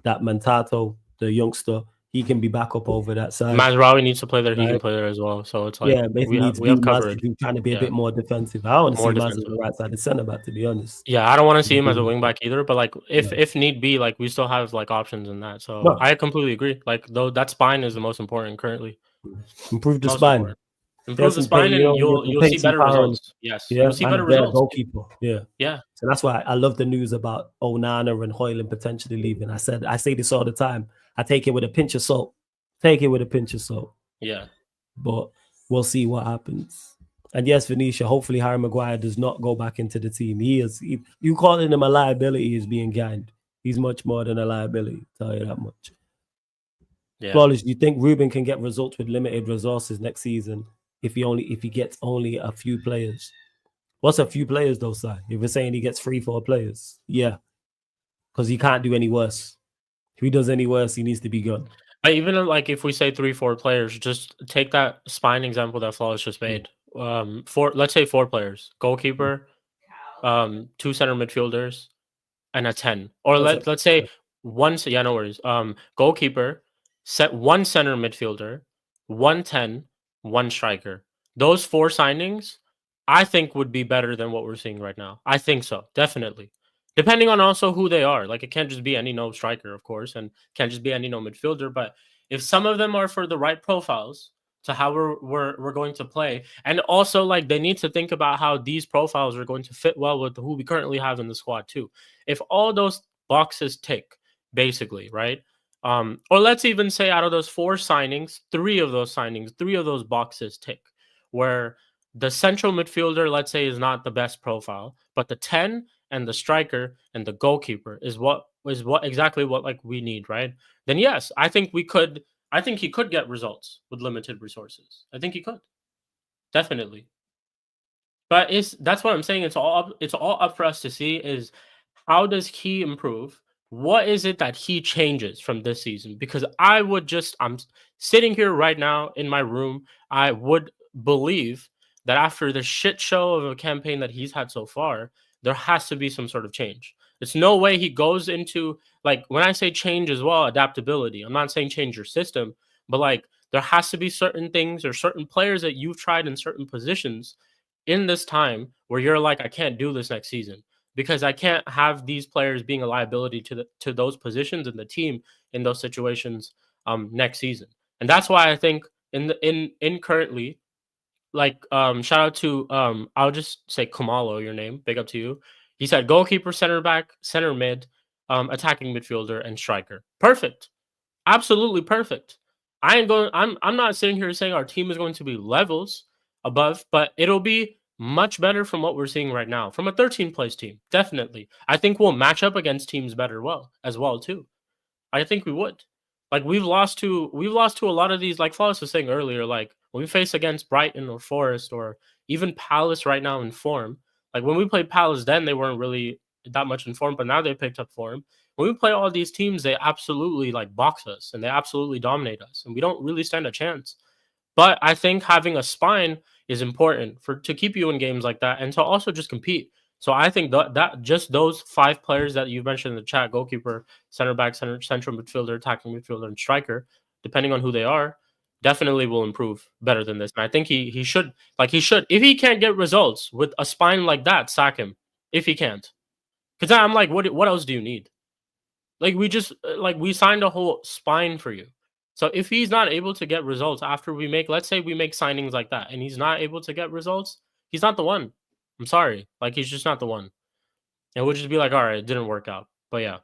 S1: That Mantato, the youngster, he can be back up over that side.
S2: Mazraoui needs to play there. He can play there as well. So it's like
S1: we have coverage. Trying to be a bit more defensive. I want to see Maz on the right side of centre back, to be honest.
S2: Yeah, I don't want to see him as a wing back either. But like, if need be, like we still have like options in that. So I completely agree. Like though that spine is the most important currently.
S1: Improve the spine.
S2: Improve the spine, and you'll see better results. Yes, you'll see better results.
S1: Goalkeeper.
S2: Yeah.
S1: So that's why I love the news about Onana and Hoyland potentially leaving. I say this all the time. I take it with a pinch of salt.
S2: Yeah.
S1: But we'll see what happens. And yes, Venetia, hopefully Harry Maguire does not go back into the team. You calling him a liability is being kind. He's much more than a liability, tell you that much.
S2: Yeah.
S1: Flawless, do you think Ruben can get results with limited resources next season if he gets only a few players? What's a few players though, Si? If we're saying he gets 3-4 players, yeah. Because he can't do any worse. If he does any worse, he needs to be gone.
S2: Even like if we say 3-4 players, just take that spine example that Flawless just made. Let's say 4 players: goalkeeper, 2 center midfielders, and a 10. Or let's say one. Yeah, no worries. Goalkeeper, set 1 center midfielder, 1 10, 1 striker. Those 4 signings, I think, would be better than what we're seeing right now. I think so, definitely. Depending on also who they are. Like, it can't just be any no striker, of course, and can't just be any no midfielder. But if some of them are for the right profiles to how we're going to play, and also like they need to think about how these profiles are going to fit well with who we currently have in the squad too. If all those boxes tick, basically, right? Or let's even say out of those 4 signings, 3 of those boxes tick, where the central midfielder, let's say, is not the best profile, but the 10 and the striker and the goalkeeper is exactly what like we need, right? Then yes, I think he could get results with limited resources. I think he could. Definitely. But that's what I'm saying. It's all up for us to see is how does he improve? What is it that he changes from this season? Because I'm sitting here right now in my room. I would believe that after the shit show of a campaign that he's had so far, there has to be some sort of change. It's no way he goes into, like, when I say change as well, adaptability. I'm not saying change your system, but like there has to be certain things or certain players that you've tried in certain positions in this time where you're like, I can't do this next season. because I can't have these players being a liability to those positions in the team in those situations next season. And that's why I think in currently, like shout out to I'll just say Kamalo, your name, big up to you. He said goalkeeper, center back, center mid, attacking midfielder, and striker. Perfect. Absolutely perfect. I'm not sitting here saying our team is going to be levels above, but it'll be much better from what we're seeing right now from a 13th place team. Definitely. I think we'll match up against teams better as well too. I think we would. Like we've lost to a lot of these, like Flawless was saying earlier, like when we face against Brighton or Forest or even Palace right now in form. Like when we played Palace then, they weren't really that much in form, but now they picked up form. When we play all these teams, they absolutely like box us and they absolutely dominate us, and we don't really stand a chance. But I think having a spine is important to keep you in games like that and to also just compete. So I think that just those 5 players that you mentioned in the chat, goalkeeper, center back, central midfielder, attacking midfielder, and striker, depending on who they are, definitely will improve better than this. And I think he should, if he can't get results with a spine like that, sack him. If he can't. Because I'm like, what else do you need? Like we signed a whole spine for you. So if he's not able to get results after let's say we make signings like that, and he's not able to get results, he's not the one. I'm sorry. Like, he's just not the one. And we'll just be like, all right, it didn't work out. But yeah,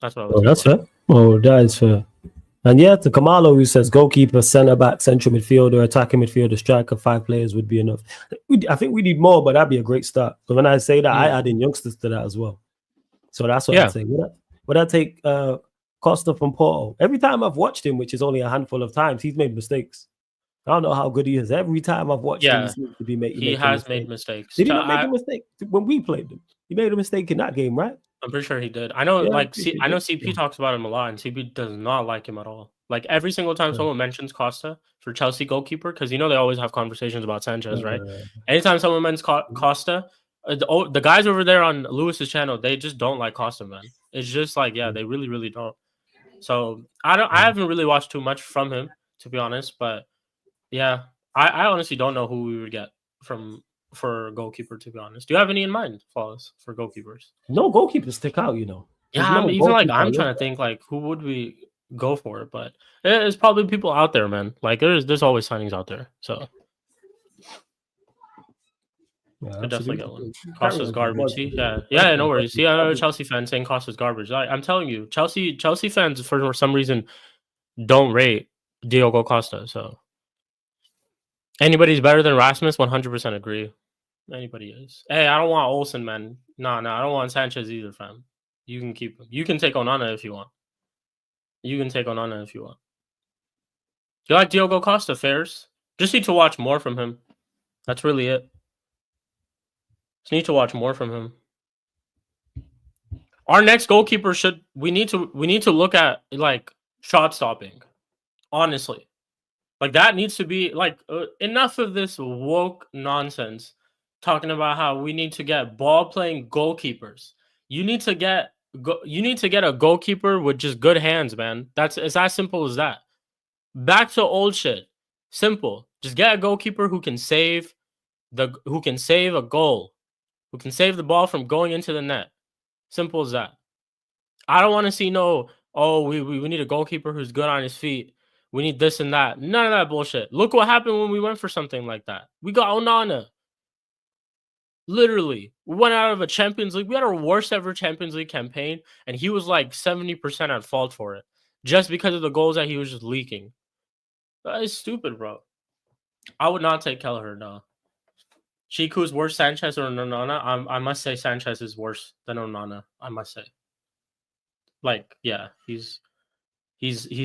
S2: that's what I was
S1: that's fair. Oh, that is fair. And yeah, to Kamalo, who says goalkeeper, centre back, central midfielder, attacking midfielder, striker, 5 players would be enough. I think we need more, but that'd be a great start. But when I say that, I add in youngsters to that as well. So that's what I'm saying. Would I take Costa from Porto? Every time I've watched him, which is only a handful of times, he's made mistakes. I don't know how good he is. Every time I've watched him, he seems to be making
S2: He has made mistakes.
S1: Did he not make a mistake when we played him? He made a mistake in that game, right?
S2: I'm pretty sure he did. I know, I know CP talks about him a lot, and CP does not like him at all. Like every single time someone mentions Costa for Chelsea goalkeeper, because they always have conversations about Sanchez, right? Anytime someone mentions Costa, the guys over there on Lewis's channel, they just don't like Costa, man. It's just like, they really, really don't. So I haven't really watched too much from him, to be honest, but yeah, I honestly don't know who we would get for goalkeeper, to be honest. Do you have any in mind, Flawless, for goalkeepers?
S1: No goalkeepers stick out,
S2: Yeah, I'm trying to think, like, who would we go for? But there's probably people out there, man. Like, there's always signings out there. So I definitely get one. Costa's garbage. See? Yeah, no worries. See, I know a Chelsea fan saying Costa's garbage. I'm telling you, Chelsea fans for some reason don't rate Diogo Costa. So anybody's better than Rasmus, 100% agree. Anybody is. Hey, I don't want Olsen, man. No, I don't want Sanchez either, fam. You can keep him. You can take Onana if you want. You like Diogo Costa, Fairs? Just need to watch more from him. That's really it. Just need to watch more from him. Our next goalkeeper we need to look at, like, shot stopping. Honestly. Like, that needs to be, like, enough of this woke nonsense talking about how we need to get ball playing goalkeepers. You need to get a goalkeeper with just good hands, man. It's as simple as that. Back to old shit. Simple. Just get a goalkeeper who can save a goal, who can save the ball from going into the net. Simple as that. I don't want to see we need a goalkeeper who's good on his feet. We need this and that. None of that bullshit. Look what happened when we went for something like that. We got Onana. Literally, we went out of a Champions League. We had our worst ever Champions League campaign, and he was like 70% at fault for it, just because of the goals that he was just leaking. That is stupid, bro. I would not take Kelleher, no. Chiku's worse, Sanchez or Onana? I must say Sanchez is worse than Onana. I must say. Like, yeah, he's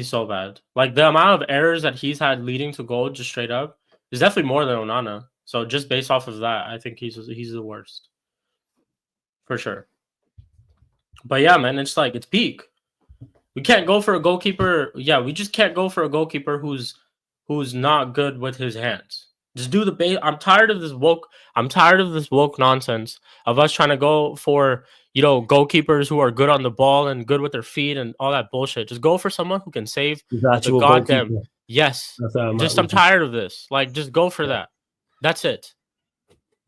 S2: so bad. Like, the amount of errors that he's had leading to goal, just straight up, is definitely more than Onana. So just based off of that, I think he's the worst. For sure. But yeah, man, it's peak. We can't go for a goalkeeper. Yeah, we just can't go for a goalkeeper who's not good with his hands. Just do the base. I'm tired of this woke nonsense of us trying to go for, goalkeepers who are good on the ball and good with their feet and all that bullshit. Just go for someone who can save the goddamn goalkeeper. Yes. I'm tired of this. Like, just go for that. That's it.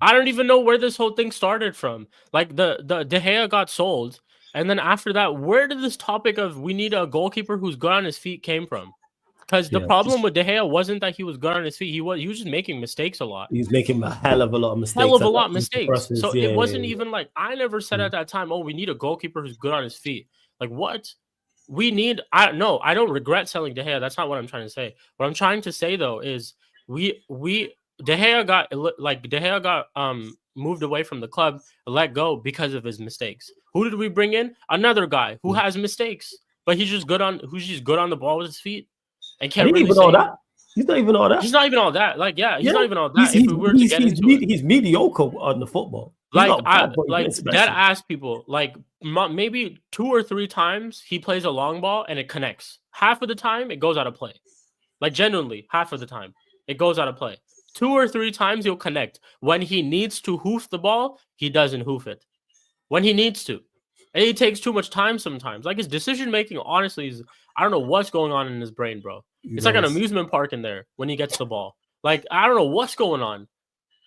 S2: I don't even know where this whole thing started from. Like the De Gea got sold, and then after that, where did this topic of we need a goalkeeper who's good on his feet came from? Because the
S1: Yeah,
S2: problem with De Gea wasn't that he was good on his feet. He was just making mistakes a lot.
S1: he's making a hell of a lot of
S2: Hell
S1: mistakes
S2: of a
S1: at
S2: lot of
S1: the
S2: mistakes.
S1: process.
S2: So
S1: Yeah,
S2: it wasn't
S1: yeah.
S2: even like I never said at that time, oh, we need a goalkeeper who's good on his feet. Like what? We need I don't regret selling De Gea. That's not what I'm trying to say. What I'm trying to say though is we De Gea got moved away from the club, let go because of his mistakes. Who did we bring in? Another guy who has mistakes, but he's just good on the ball with his feet and
S1: I
S2: can't
S1: didn't
S2: really
S1: even know
S2: say
S1: that. He's not even all that.
S2: he's not even all that. Like, yeah, he's
S1: Yeah,
S2: not even all that. If we were to get into it.
S1: he's mediocre on the football. He's
S2: Like
S1: not bad, but he's not
S2: dead
S1: special.
S2: ass people. Like maybe 2 or 3 times he plays a long ball and it connects. Half of the time it goes out of play. Like genuinely, half of the time it goes out of play. 2 or 3 times he'll connect. When he needs to hoof the ball, he doesn't hoof it. When he needs to, and he takes too much time sometimes. Like his decision making, honestly, is I don't know what's going on in his brain, bro. It's like an amusement park in there when he gets the ball. Like I don't know what's going on.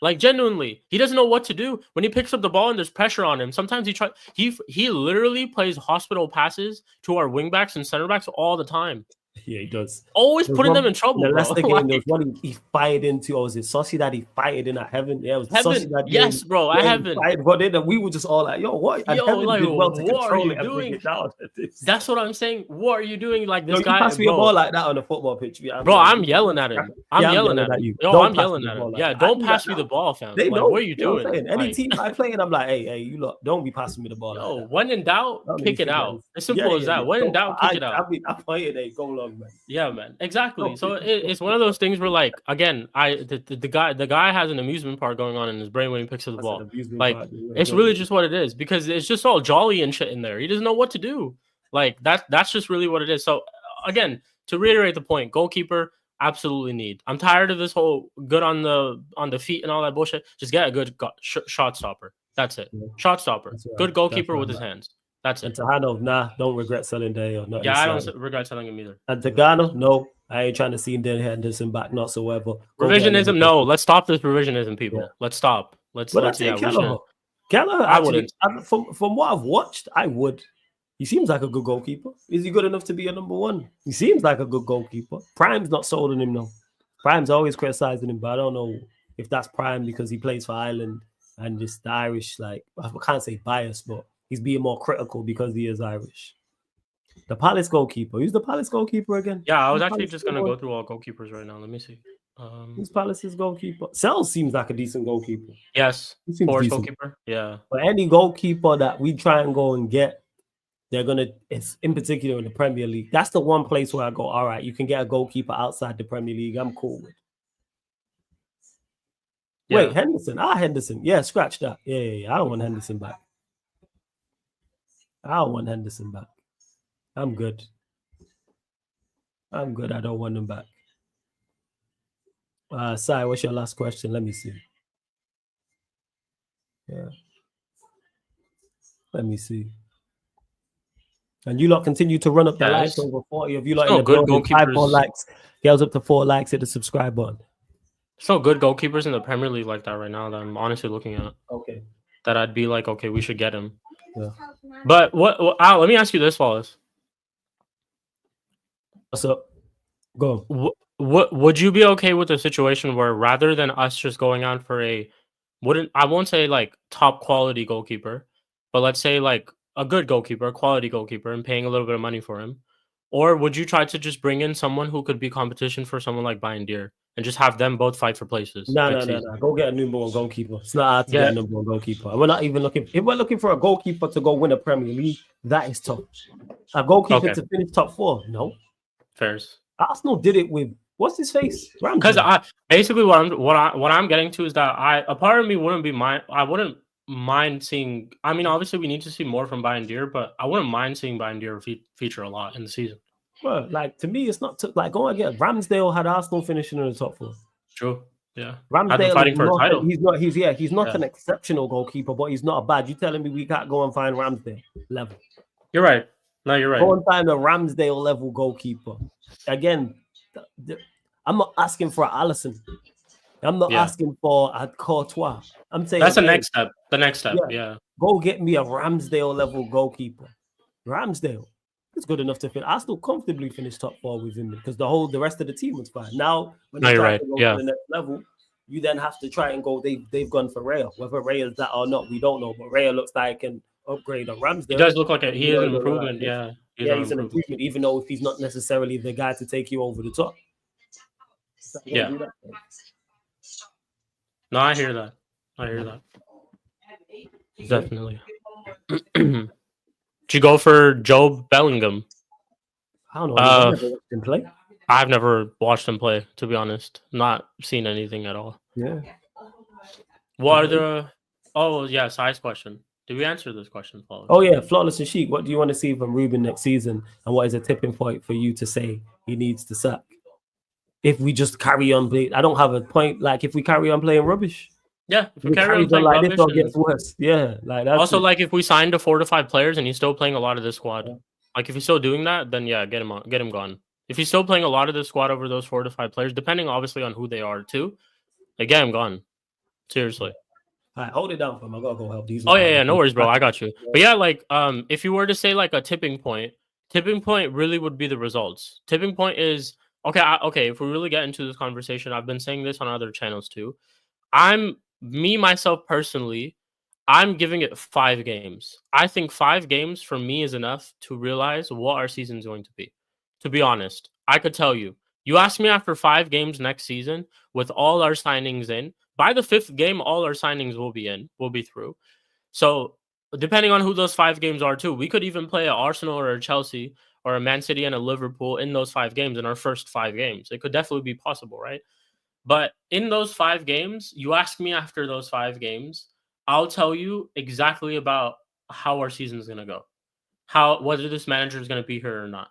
S2: Like genuinely, he doesn't know what to do when he picks up the ball and there's pressure on him. Sometimes he literally plays hospital passes to our wingbacks and center backs all the time.
S1: Yeah, he does.
S2: Always putting them in trouble,
S1: the
S2: bro.
S1: Leicester game, there was one he fired into. Or was it Sociedad? He fired in at Heaven. Yeah, it was
S2: Heaven,
S1: Sociedad
S2: yes,
S1: game.
S2: bro. I haven't.
S1: Got in, and we were just all like, "Yo, what?" And
S2: Yo,
S1: Heaven
S2: like,
S1: did well to
S2: what are
S1: control
S2: you
S1: it and bring
S2: doing?
S1: it down.
S2: That's what I'm saying. What are you doing? Like this
S1: Yo,
S2: guy,
S1: you pass me a ball like that on a football pitch,
S2: bro. I'm yelling at him. I'm yelling at
S1: you.
S2: Yo,
S1: Don't
S2: I'm yelling at him. Yeah, don't pass me the ball, fam.
S1: They
S2: like,
S1: know.
S2: what are you
S1: You know what I'm
S2: doing?
S1: saying? Any
S2: Like,
S1: team I play in, I'm like, hey, you lot, don't be passing me the ball.
S2: yo,
S1: like that.
S2: when in doubt, kick it out. As simple as that. When in doubt, kick it out.
S1: I mean, I play it, they go long, man.
S2: Yeah, man. Exactly. So it's one of those things where, like, again, the guy has an amusement park going on in his brain when he picks up the ball. Like, it's really just what it is because it's just all jolly and shit in there. He doesn't know what to do. Like that's just really what it is. So again, to reiterate the point, goalkeeper absolutely need. I'm tired of this whole good on the feet and all that bullshit. Just get a good shot stopper. That's it. Shot stopper. Good goalkeeper with his hands. That's it.
S1: And Tejano, nah, don't regret selling Day or not.
S2: Yeah, I don't regret selling him either.
S1: And Tagano, no, I ain't trying to see Dan Henderson back whatsoever.
S2: Revisionism, no. Let's stop this revisionism, people. Yeah. Let's stop. Let's yeah.
S1: Gallagher, actually, from what I've watched, I would. He seems like a good goalkeeper. Is he good enough to be a number one? He seems like a good goalkeeper. Prime's not sold on him, though. Prime's always criticizing him, but I don't know if that's Prime because he plays for Ireland and just the Irish, like, I can't say bias, but he's being more critical because he is Irish. The Palace goalkeeper. Who's the Palace goalkeeper again?
S2: Yeah, I was actually just going to go through all goalkeepers right now. Let me see.
S1: Who's Palace's goalkeeper? Sells seems like a decent goalkeeper.
S2: Yes. Forest goalkeeper. Yeah.
S1: But any goalkeeper that we try and go and get, they're going to, it's in particular in the Premier League. That's the one place where I go, all right, you can get a goalkeeper outside the Premier League. I'm cool with. Yeah. Wait, Henderson. Henderson. Yeah, scratch that. Yeah. I don't want Henderson back. I'm good. I don't want him back. Sai, what's your last question? Let me see. Yeah. Let me see. And you lot continue to run up the likes over 40 of you lot in the building. 5 more likes. Girls up to 4 likes, hit the subscribe button.
S2: There's no good goalkeepers in the Premier League like that right now that I'm honestly looking at.
S1: Okay.
S2: That I'd be like, okay, we should get him. Yeah. But let me ask you this, Wallace.
S1: What's up? Go.
S2: What would you be okay with a situation where rather than us just going on for I won't say like top quality goalkeeper, but let's say like a good goalkeeper, a quality goalkeeper, and paying a little bit of money for him? Or would you try to just bring in someone who could be competition for someone like Bayern and just have them both fight for places?
S1: No. Go get a number one goalkeeper. It's not hard to get a number one goalkeeper. We're not even looking. If we're looking for a goalkeeper to go win a Premier League, that is tough. A goalkeeper to finish top 4, no.
S2: Fairs.
S1: Arsenal did it with what's his face?
S2: Because basically what I'm getting to is that a part of me I wouldn't mind seeing. I mean, obviously we need to see more from Bayern, but I wouldn't mind seeing Bayern feature a lot in the season.
S1: Well, like to me, it's not like going again. Ramsdale had Arsenal finishing in the top 4.
S2: True. Yeah.
S1: Ramsdale
S2: fighting for a title.
S1: He's not an exceptional goalkeeper, but he's not a bad. You telling me we can't go and find Ramsdale level?
S2: You're right. No, you're right.
S1: Go and find a Ramsdale level goalkeeper. Again, I'm not asking for Alisson. I'm not
S2: Yeah.
S1: asking for a Courtois. I'm saying
S2: That's the
S1: hey,
S2: next step. The next step.
S1: yeah,
S2: Yeah.
S1: go get me a Ramsdale level goalkeeper. Ramsdale is good enough to fit. I still comfortably finish top 4 with him because the rest of the team was fine. Now, when
S2: No,
S1: they
S2: you're
S1: try
S2: right.
S1: to go to
S2: Yeah.
S1: the next level, you then have to try and go. They've gone for Raya. Whether Raya is that or not, we don't know. But Raya looks like an upgrade on
S2: He
S1: Ramsdale.
S2: does look like he
S1: You
S2: is
S1: know,
S2: an
S1: he don't look like
S2: improvement.
S1: this.
S2: Yeah. He's
S1: Yeah,
S2: an
S1: he's an
S2: improvement.
S1: improvement, even though if he's not necessarily the guy to take you over the top. So
S2: Yeah.
S1: do that.
S2: No, I hear that. I hear that. Definitely. Did you go for Joe Bellingham?
S1: I don't know. I've never watched him play.
S2: I've never watched him play, to be honest. Not seen anything at all.
S1: Yeah.
S2: What are the? Oh yeah, size question. Did we answer this question, Paul?
S1: Oh yeah, flawless and chic. What do you want to see from Ruben next season, and what is a tipping point for you to say he needs to sack? If we just carry on playing, I don't have a point. Like if we carry on playing rubbish,
S2: Yeah, if we
S1: we
S2: carry
S1: carry
S2: on
S1: on
S2: playing
S1: like this,
S2: rubbish,
S1: or
S2: and
S1: gets worse. Yeah, like that's
S2: also
S1: it.
S2: like if we signed to 4 to 5 players and he's still playing a lot of this squad, like if he's still doing that, then yeah, get him gone. If he's still playing a lot of this squad over those 4 to 5 players, depending obviously on who they are too, like, get him gone. Seriously.
S1: All right, hold it down for him. I gotta go help these.
S2: Oh yeah, no worries, bro. I got you. But yeah, like if you were to say like a tipping point really would be the results. Tipping point is okay. Okay, if we really get into this conversation, I've been saying this on other channels too. Myself personally, I'm giving it 5 games. I think 5 games for me is enough to realize what our season's going to be. To be honest, I could tell you. You ask me after 5 games next season with all our signings in. By the 5th game, all our signings will be through. So depending on who those 5 games are too, we could even play a Arsenal or a Chelsea or a Man City and a Liverpool in those 5 games in our first 5 games. It could definitely be possible, right? But in those 5 games, you ask me after those 5 games, I'll tell you exactly about how our season is going to go. Whether this manager is going to be here or not.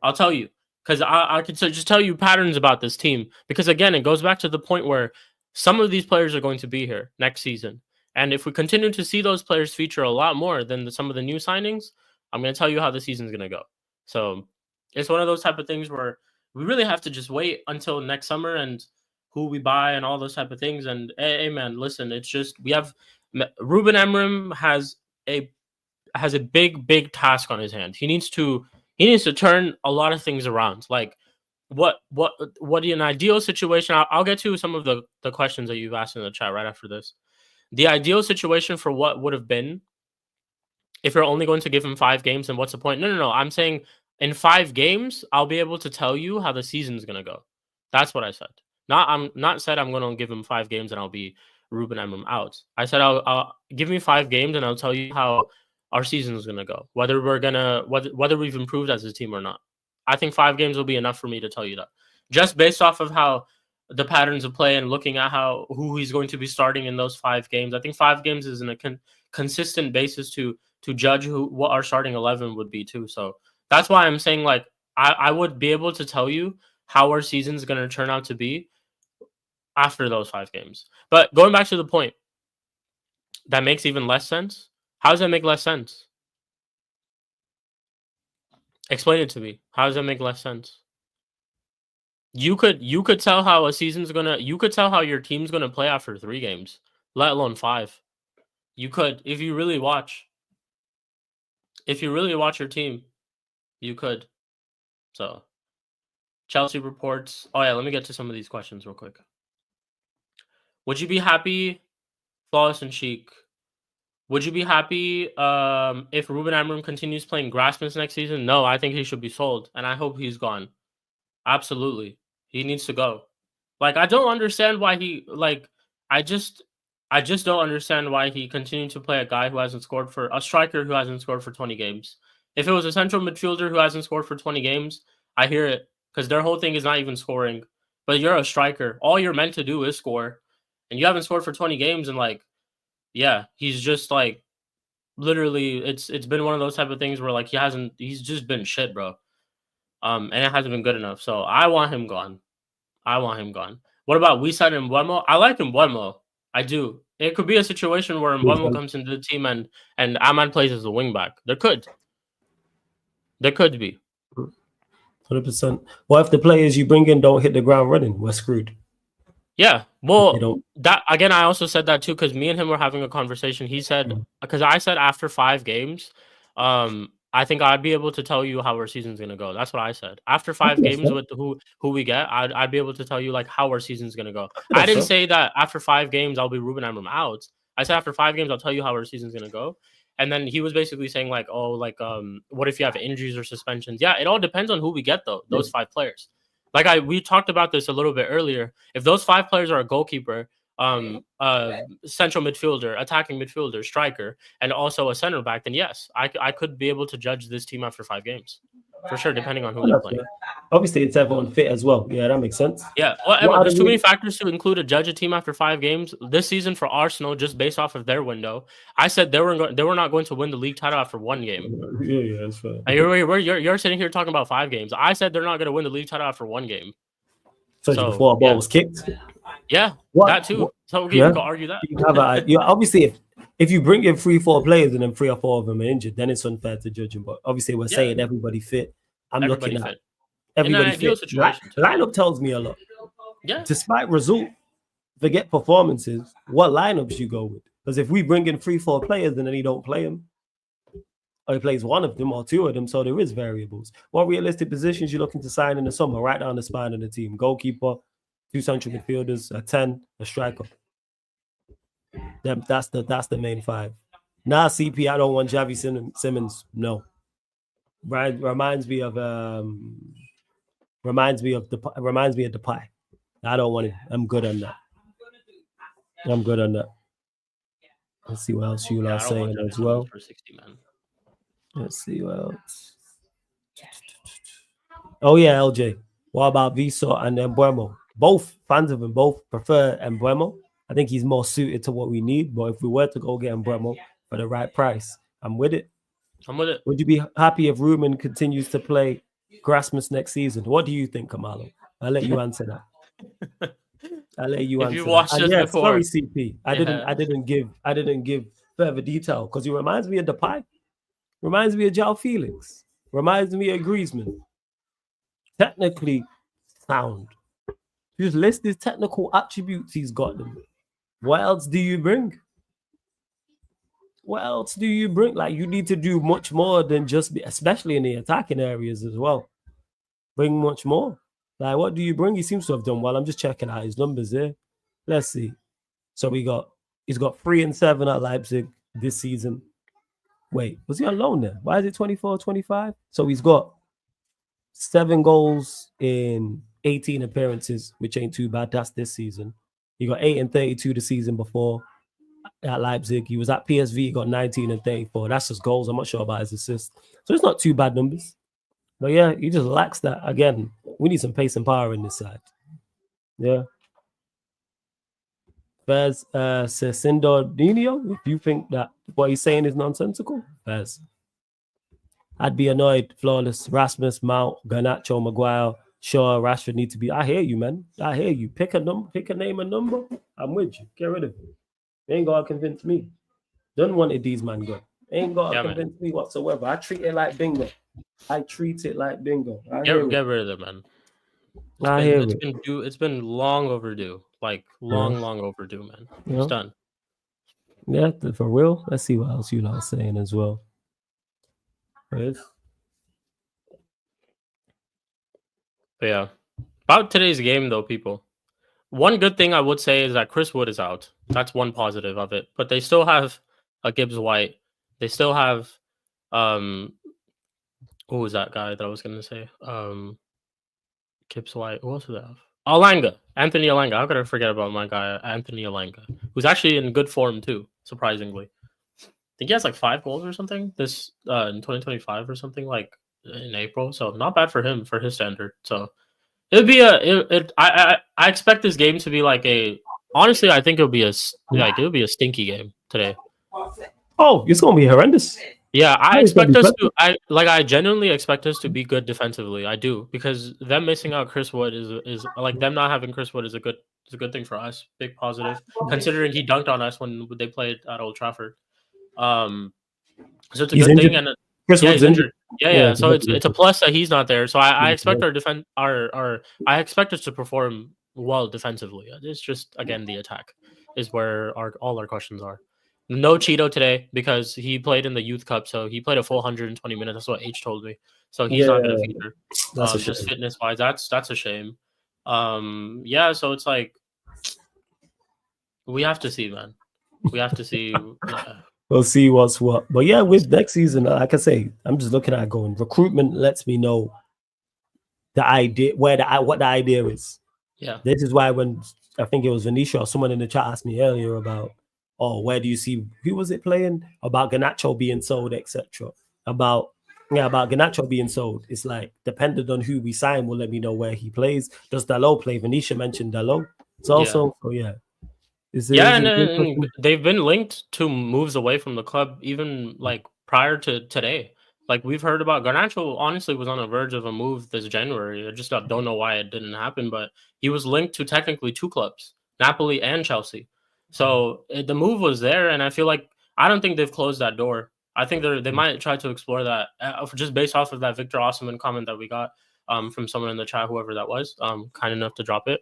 S2: I'll tell you because I could just tell you patterns about this team because again, it goes back to the point where some of these players are going to be here next season. And if we continue to see those players feature a lot more than some of the new signings, I'm going to tell you how the season's going to go. So it's one of those type of things where we really have to just wait until next summer and who we buy and all those type of things. And hey man, listen, it's just we have Ruben Amorim has a big task on his hand. He needs to turn a lot of things around. Like what in an ideal situation, I'll get to some of the questions that you've asked in the chat right after this. The ideal situation for what would have been if you're only going to give him 5 games, then what's the point? No. I'm saying in 5 games, I'll be able to tell you how the season's gonna go. That's what I said. I'm not said I'm gonna give him 5 games and I'll be Ruben Amorim out. I said I'll give me 5 games and I'll tell you how our season is gonna go. Whether we've improved as a team or not. I think 5 games will be enough for me to tell you that. Just based off of how the patterns of play and looking at who he's going to be starting in those 5 games. I think 5 games is a consistent basis to judge what our starting 11 would be too. So that's why I'm saying like I would be able to tell you how our season's going to turn out to be after those 5 games. But going back to the point, that makes even less sense. How does that make less sense? Explain it to me. How does that make less sense? You could tell how a season's gonna. You could tell how your team's gonna play after 3 games, let alone 5. You could if you really watch. If you really watch your team, you could. So Chelsea reports. Oh yeah, let me get to some of these questions real quick. Would you be happy, Flawless and Chic? Would you be happy if Ruben Amorim continues playing Grassmans next season? No, I think he should be sold, and I hope he's gone. Absolutely, he needs to go. Like I don't understand why I just don't understand why he continued to play a guy who hasn't scored for a striker who hasn't scored for 20 games. If it was a central midfielder who hasn't scored for 20 games, I hear it because their whole thing is not even scoring. But you're a striker. All you're meant to do is score. And you haven't scored for 20 games and yeah, he's just like literally it's been one of those type of things where like he's just been shit, bro. And it hasn't been good enough. So I want him gone. What about we signed Mbeumo? I like Mbeumo. I do. It could be a situation where Mbeumo comes into the team and Ahmad plays as a wing back. There could be.
S1: 100%. What if the players you bring in don't hit the ground running? We're screwed.
S2: Yeah,
S1: They
S2: well,
S1: don't.
S2: that again, I also said that too because me and him were having a conversation. He said because I said after 5 games, I think I'd be able to tell you how our season's gonna go. That's what I said. After
S1: I
S2: five
S1: think that's
S2: games
S1: fair.
S2: with who we get, I'd be able to tell you like how our season's gonna go.
S1: I think
S2: I
S1: that's
S2: didn't
S1: fair.
S2: say that after 5 games I'll be Ruben Amram out. I said after 5 games I'll tell you how our season's gonna go. And then he was basically saying like, oh, like what if you have injuries or suspensions? Yeah, it all depends on who we get though. Those 5 players. Like we talked about this a little bit earlier. If those 5 players are a goalkeeper, central midfielder, attacking midfielder, striker, and also a center back, then yes, I could be able to judge this team after 5 games for sure, depending on who they're playing.
S1: Obviously, it's everyone fit as well. Yeah, that makes sense.
S2: Yeah, well,
S1: What
S2: there's
S1: are
S2: too many
S1: the
S2: factors to include a judge a team after 5 games this season for Arsenal, just based off of their window. I said they were not going to win the league title after 1 game.
S1: Yeah, that's fair.
S2: And you're sitting here talking about 5 games. I said they're not going to win the league title after 1 game.
S1: So before a ball was kicked.
S2: Yeah,
S1: What?
S2: that too. So
S1: Yeah.
S2: you can argue that.
S1: You have obviously if you bring in 3-4 players and then 3 or 4 of them are injured, then it's unfair to judge them. But obviously, we're saying everybody fit. I'm
S2: Everybody
S1: looking at
S2: fit.
S1: everybody
S2: In an ideal
S1: fit.
S2: situation, too.
S1: Lineup tells me a lot.
S2: Yeah.
S1: Despite result, forget performances. What lineups you go with? Because if we bring in 3-4 players and then he don't play them, or he plays one of them or 2 of them, so there is variables. What realistic positions you looking to sign in the summer? Right down the spine of the team: goalkeeper, 2 central midfielders, a 10, a striker. That's the main 5. Nah, CP, I don't want Javi Simmons. No. Right, reminds me of Depay. I don't want it. I'm good on that. Let's see what else you are saying as well.
S2: For 60, man.
S1: Let's see what else. Oh yeah, LJ. What about Vsauce and Embuemo? Both fans of him. Both prefer Embuemo. I think he's more suited to what we need. But if we were to go get Embuemo for the right price, I'm with it. Would you be happy if Ruben continues to play Grasmus next season? What do you think, Kamalo? I'll let you answer that.
S2: If you watched this before,
S1: sorry, CP. I didn't give further detail because he reminds me of Depay, reminds me of João Felix, reminds me of Griezmann. Technically sound. Just list his technical attributes he's got them. What else do you bring? Like, you need to do much more than just be, especially in the attacking areas as well. Bring much more. Like, what do you bring? He seems to have done well. I'm just checking out his numbers here. Let's see. So he's got 3 and 7 at Leipzig this season. Wait, was he on loan there? Why is it 24-25? So he's got 7 goals in 18 appearances, which ain't too bad. That's this season. He got 8 and 32 the season before at Leipzig. He was at PSV, he got 19 and 34. That's just goals. I'm not sure about his assists. So it's not too bad numbers. But yeah, he just lacks that. Again, we need some pace and power in this side. Yeah. Fez Cecindo Dino, if you think that what he's saying is nonsensical, Fez. I'd be annoyed. Flawless. Rasmus, Mount, Garnacho, Maguire, Shaw, Rashford need to be. I hear you, man. I hear you. Pick a name, a number. I'm with you. Get rid of him. They ain't gotta convince me. Don't want it, these man go. Ain't gotta convince me whatsoever. I treat it like bingo. Get
S2: rid of them, man. It's been long overdue. Like long overdue, man. It's done.
S1: Yeah, for real. Let's see what else you are saying as well. Right.
S2: But yeah. About today's game though, people. One good thing I would say is that Chris Wood is out. That's one positive of it. But they still have a Gibbs White. They still have who was that guy that I was gonna say? Gibbs White. Who else do they have? Alanga. Anthony Alanga. How could I forget about my guy, Anthony Alanga, who's actually in good form too, surprisingly. I think he has like 5 goals or something this in 2025 or something, like in April. So not bad for him, for his standard. So it'd be I expect this game to be like honestly, I think it'll be a stinky game today.
S1: Oh, it's gonna be horrendous.
S2: Yeah, I expect us to. I genuinely expect us to be good defensively. I do, because them missing out Chris Wood is like them not having Chris Wood is a good thing for us. Big positive, considering he dunked on us when they played at Old Trafford. So it's a good thing, and
S1: Chris Wood's injured.
S2: Yeah. So it's a plus that he's not there. So I expect our I expect us to perform well defensively. It's just, again, the attack is where all our questions are. No Cheeto today because he played in the Youth Cup, so he played a full 120 minutes. That's what H told me. So he's not going to feature.
S1: That's a
S2: Just
S1: shame.
S2: fitness wise, that's a shame. Yeah, so it's like we have to see, man. We have to see.
S1: We'll see what's what. But yeah, with next season, like I say, I'm just looking at going. Recruitment lets me know the idea, what the idea is.
S2: Yeah.
S1: This is why when I think it was Venetia or someone in the chat asked me earlier about, where do you see, who was it playing? About Garnacho being sold, etc. About Garnacho being sold. It's like, depending on who we sign will let me know where he plays. Does Dalot play? Venetia mentioned Dalot. It's also,
S2: and they've been linked to moves away from the club, even like prior to today. Like, we've heard about Garnacho, honestly, was on the verge of a move this January. I just don't know why it didn't happen, but he was linked to technically 2 clubs, Napoli and Chelsea. So the move was there, and I feel like I don't think they've closed that door. I think they might try to explore that, just based off of that Victor Osimhen comment that we got from someone in the chat, whoever that was, kind enough to drop it.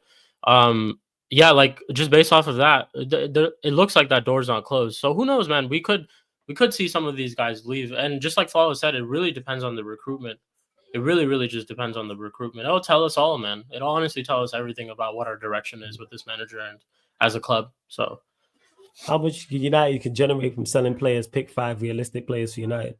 S2: Yeah, like, just based off of that, it looks like that door's not closed. So who knows, man? We could see some of these guys leave, and just like Follow said, it really depends on the recruitment. It really, really just depends on the recruitment. It'll tell us all, man. It'll honestly tell us everything about what our direction is with this manager and as a club. So,
S1: how much United can generate from selling players? Pick 5 realistic players for United.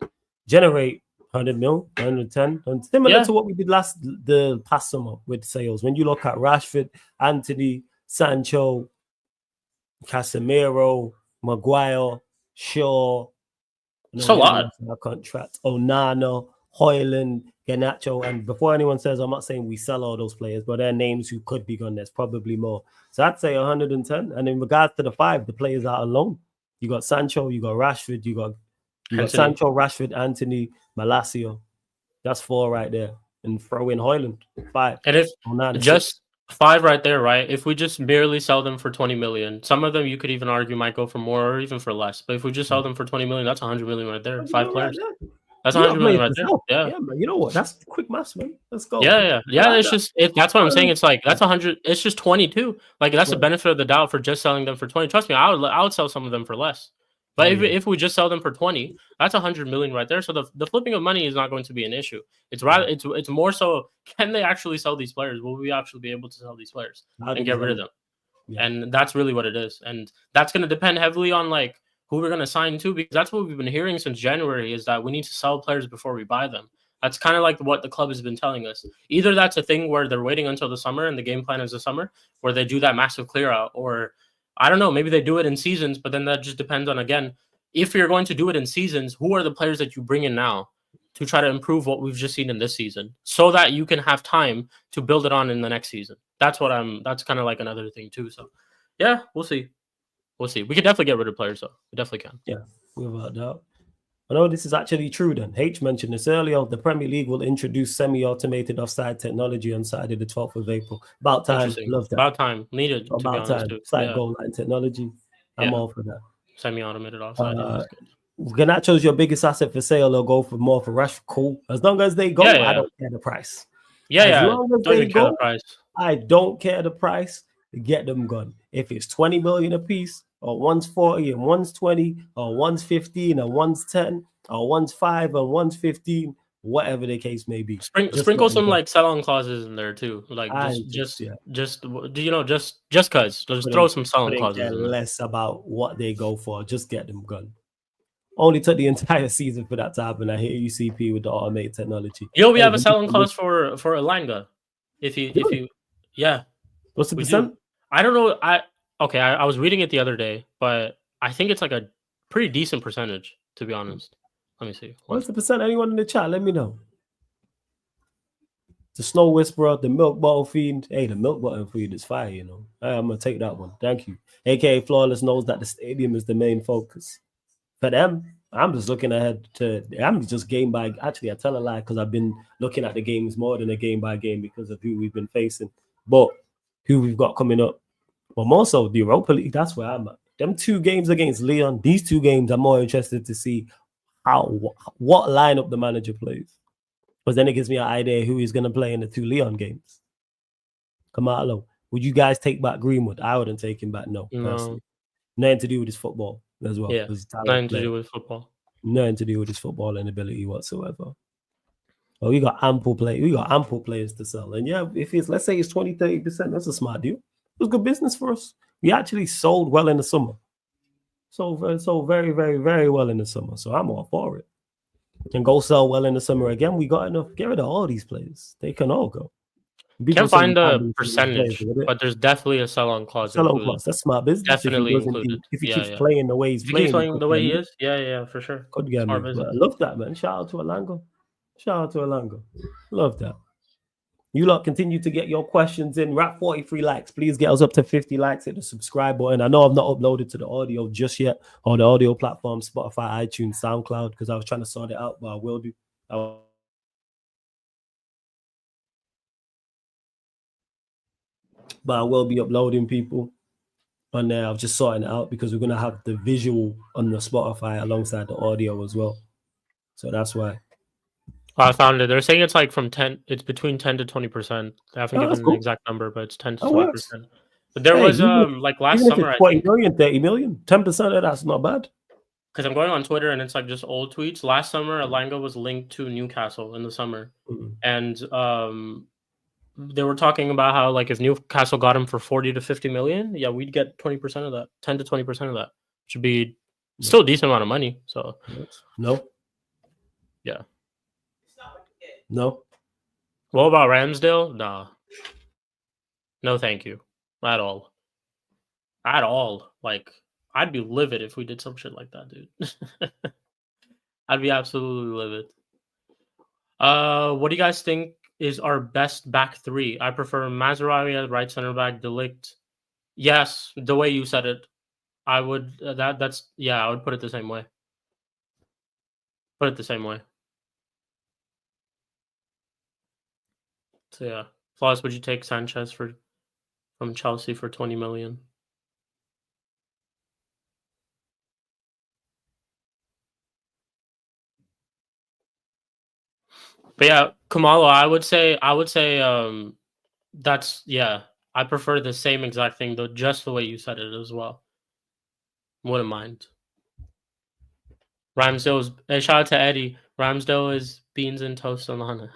S1: Generate 100 mil, 110, similar to what we did the past summer with sales. When you look at Rashford, Anthony, Sancho, Casemiro, Maguire, Shaw,
S2: it's a lot.
S1: Contract, Onana, Højlund, Garnacho, and before anyone says, I'm not saying we sell all those players, but they're names who could be gone. There's probably more. So I'd say 110. And in regards to the 5, the players are on loan. You got Sancho, you got Rashford, you got Sancho, Rashford, Anthony, Malacio. That's 4 right there. And throw in Højlund, 5.
S2: And if
S1: Onana,
S2: just 6. 5 right there, right? If we just merely sell them for 20 million, some of them you could even argue might go for more or even for less. But if we just sell them for 20 million, that's 100 million right there. 5 players. Right, that's 100 million right there. Yeah,
S1: man. You know what? That's quick maths, man. Let's go.
S2: Yeah. It's just that's what I'm saying. It's like that's 100. It's just 22. Like, that's the benefit of the doubt for just selling them for 20. Trust me, I would sell some of them for less. But if we just sell them for 20, that's 100 million right there. So the flipping of money is not going to be an issue. It's rather it's more so, can they actually sell these players? Will we actually be able to sell these players and get rid of them? Yeah. And that's really what it is. And that's going to depend heavily on like who we're going to sign to, because that's what we've been hearing since January, is that we need to sell players before we buy them. That's kind of like what the club has been telling us. Either that's a thing where they're waiting until the summer and the game plan is the summer, where they do that massive clear out, or I don't know, maybe they do it in seasons, but then that just depends on, again, if you're going to do it in seasons, who are the players that you bring in now to try to improve what we've just seen in this season, so that you can have time to build it on in the next season. That's kind of like another thing too. So yeah, we'll see. We can definitely get rid of players though. We definitely can.
S1: Yeah, without doubt. I know this is actually true then. H mentioned this earlier. The Premier League will introduce semi-automated offside technology on Saturday, the 12th of April. About time. Love that.
S2: About time. Needed.
S1: About time. Side goal line technology. I'm all for that.
S2: Semi-automated offside.
S1: Garnacho's your biggest asset for sale. They'll go for more for Rashford. Cool. As long as they go, I don't care the price.
S2: As long as they go,
S1: I don't care the price. Get them gone. If it's 20 million a piece, or one's 40 and one's 20, or one's 15 and one's 10, or one's 5 and one's 15, whatever the case may be.
S2: Sprinkle some like sell-on clauses in there too. Like just cause. Just throw some sell-on clauses in there.
S1: Less about what they go for. Just get them gone. Only took the entire season for that to happen. I hear UCP with the automated technology.
S2: We have a selling clause for Elanga. If you
S1: What's the percent?
S2: I don't know. I was reading it the other day, but I think it's like a pretty decent percentage, to be honest. Let me see.
S1: What's the percent? Anyone in the chat? Let me know. The Snow Whisperer, the Milk Bottle Fiend. Hey, the Milk Bottle Fiend is fire, you know. I'm going to take that one. Thank you. AKA Flawless knows that the stadium is the main focus. For them, I'm just looking ahead to, I'm just game by, actually I tell a lie because I've been looking at the games more than a game by game because of who we've been facing, but who we've got coming up. But more so the Europa League, that's where I'm at. Them 2 games against Lyon, these 2 games, I'm more interested to see what lineup the manager plays. Because then it gives me an idea who he's going to play in the 2 Lyon games. Kamalo, Would you guys take back Greenwood? I wouldn't take him back. No, personally. Nothing to do with his football as well.
S2: Yeah, nothing to do with football.
S1: Nothing to do with his footballing ability whatsoever. Oh, we got ample play. We got ample players to sell. And yeah, if it's, let's say it's 20, 30%, that's a smart deal. It was good business for us. We actually sold well in the summer. So very, very, very well in the summer. So I'm all for it. And go sell well in the summer again. We got enough. Get rid of all these players. They can all go.
S2: Can't find the percentage, but there's definitely a sell-on clause.
S1: Sell-on clause. That's smart business.
S2: Definitely included.
S1: If he keeps playing the way he's playing.
S2: The way he is, yeah, for sure.
S1: Could get me. But I love that, man. Shout out to Alanga. Love that. You lot continue to get your questions in. We're at 43 likes. Please get us up to 50 likes. Hit the subscribe button. I know I've not uploaded to the audio just yet, or the audio platform, Spotify, iTunes, SoundCloud, because I was trying to sort it out, but I will do. But I will be uploading people on there. I'm just sorting it out because we're going to have the visual on the Spotify alongside the audio as well. So that's why.
S2: I found it. They're saying it's like it's between 10 to 20%. They haven't given an exact number, but it's 10 to 20%. But there was like last summer,
S1: 20 million, 30 million, 10% of that's not bad.
S2: Because I'm going on Twitter and it's like just old tweets. Last summer, Alanga was linked to Newcastle in the summer. And they were talking about how like if Newcastle got him for 40 to 50 million, yeah, we'd get 20% of that, 10 to 20% of that. Should be still a decent amount of money. So
S1: no.
S2: Yeah.
S1: No.
S2: What about Ramsdale? Nah. No, thank you. At all. Like, I'd be livid if we did some shit like that, dude. I'd be absolutely livid. What do you guys think is our best back three? I prefer Mazraoui as right center back, De Ligt. Yes, the way you said it. I would I would put it the same way. So yeah. Flawless, would you take Sanchez from Chelsea for 20 million? But yeah, Kamalo, I would say that's I prefer the same exact thing though, just the way you said it as well. Wouldn't mind. Ramsdale's shout out to Eddie. Ramsdale is beans and toast on the Hana.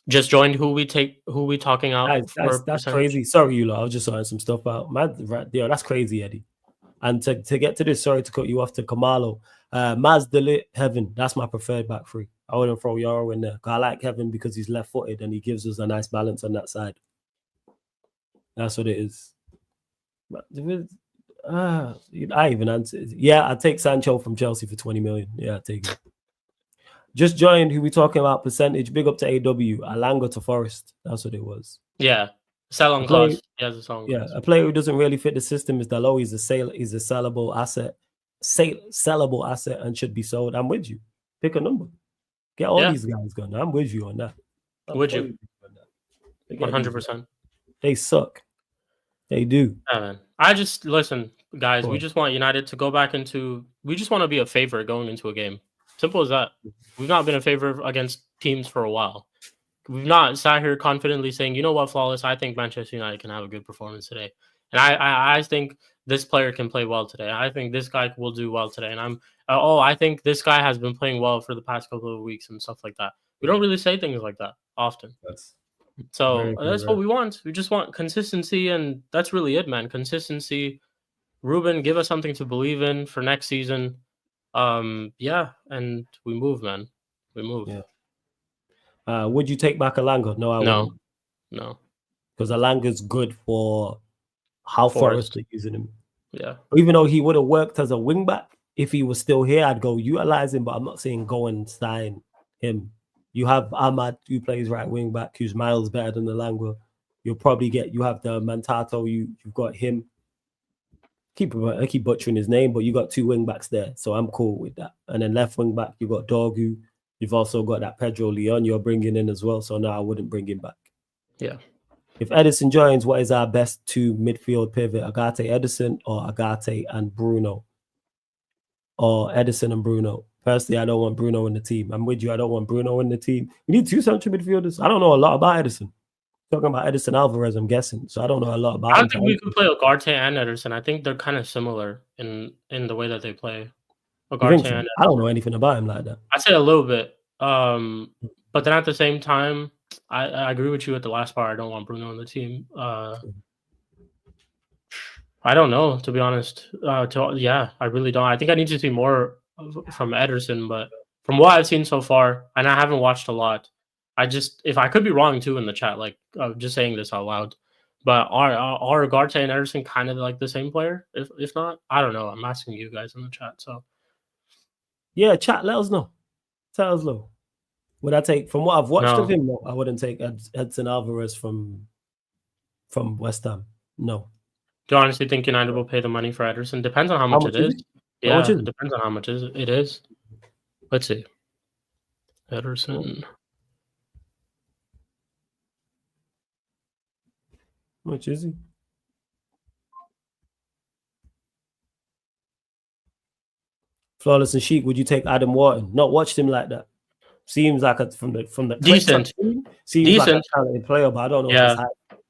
S2: Just joined. Who we talking out?
S1: That's crazy. Sorry, you lot. I was just sorting some stuff out. That's crazy, Eddie. And to get to this, sorry to cut you off, to Kamalo. Maz De Ligt, Heaven. That's my preferred back three. I wouldn't throw Yaro in there. I like Heaven because he's left-footed and he gives us a nice balance on that side. That's what it is. I even answered. Yeah, I'd take Sancho from Chelsea for 20 million. Yeah, I'd take it. Just joined. Who we talking about? Percentage. Big up to AW. Alanga to Forest. That's what it was.
S2: Yeah. Sell-on clause. Yeah,
S1: a player who doesn't really fit the system is Dalot. He's a sellable asset. Sellable asset and should be sold. I'm with you. Pick a number. Get all these guys gone. I'm with you on that.
S2: Would you? 100%.
S1: They suck. They do.
S2: Yeah, man. I just listen, guys. We just want United to go back into. We just want to be a favorite going into a game. Simple as that. We've not been a favorite against teams for a while. We've not sat here confidently saying, you know what, Flawless, I think Manchester United can have a good performance today. And I think this player can play well today. I think this guy will do well today. And I think this guy has been playing well for the past couple of weeks and stuff like that. We don't really say things like that often. That's what we want. We just want consistency, and that's really it, man. Consistency. Ruben, give us something to believe in for next season. And we move, man. We move.
S1: Yeah. Would you take back Alanga? No, I wouldn't.
S2: No.
S1: Because Alanga's good for how Forest are using him.
S2: Yeah.
S1: Even though he would have worked as a wing back, if he was still here, I'd go utilize him, but I'm not saying go and sign him. You have Ahmad, who plays right wing back, who's miles better than Alanga. You have the Mantato, you've got him. I keep butchering his name, but you got two wing backs there, so I'm cool with that. And then left wing back, you got Dorgu. You've also got that Pedro Leon you're bringing in as well, so no, I wouldn't bring him back.
S2: Yeah.
S1: If Edison joins, what is our best two midfield pivot? Agate Edison or Agate and Bruno? Or Edison and Bruno? Personally, I don't want Bruno in the team. I'm with you. I don't want Bruno in the team. We need 2 central midfielders. I don't know a lot about Edison. Talking about Edison Alvarez, I'm guessing. So I don't know a lot about
S2: I
S1: him.
S2: don't think we could play Ugarte and Ederson. I think they're kind of similar in the way that they play. Ugarte and
S1: I don't know anything about him like that.
S2: I say a little bit. But then at the same time, I agree with you at the last part. I don't want Bruno on the team. I don't know, to be honest. I really don't. I think I need to see more from Ederson, but from what I've seen so far, and I haven't watched a lot, if I could be wrong too in the chat, like just saying this out loud, but are Ugarte and Ederson kind of like the same player? If not, I don't know. I'm asking you guys in the chat. So
S1: yeah, chat. Let us know. Tell us low. Would I take from what I've watched
S2: No.
S1: of him? No, I wouldn't take Edson Alvarez from West Ham. No.
S2: Do you honestly think United will pay the money for Ederson? Depends on how much it is.
S1: How much is
S2: Yeah,
S1: it?
S2: it depends on how much it is. Let's see. Ederson.
S1: How much is he? Flawless and Chic, would you take Adam Wharton? Not watched him like that. Seems like from the
S2: Decent.
S1: Seems like a talented player, but I don't know if it's hype.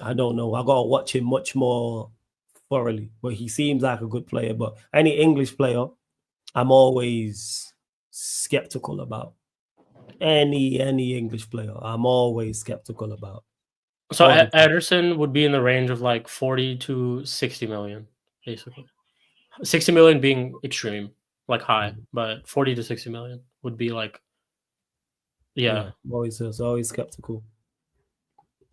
S1: I don't know. I gotta watch him much more thoroughly. But he seems like a good player. But any English player, I'm always skeptical about. Any English player, I'm always skeptical about.
S2: So Ederson would be in the range of like 40 to 60 million, basically. 60 million being extreme, like high, but 40 to 60 million would be like, yeah.
S1: Always skeptical.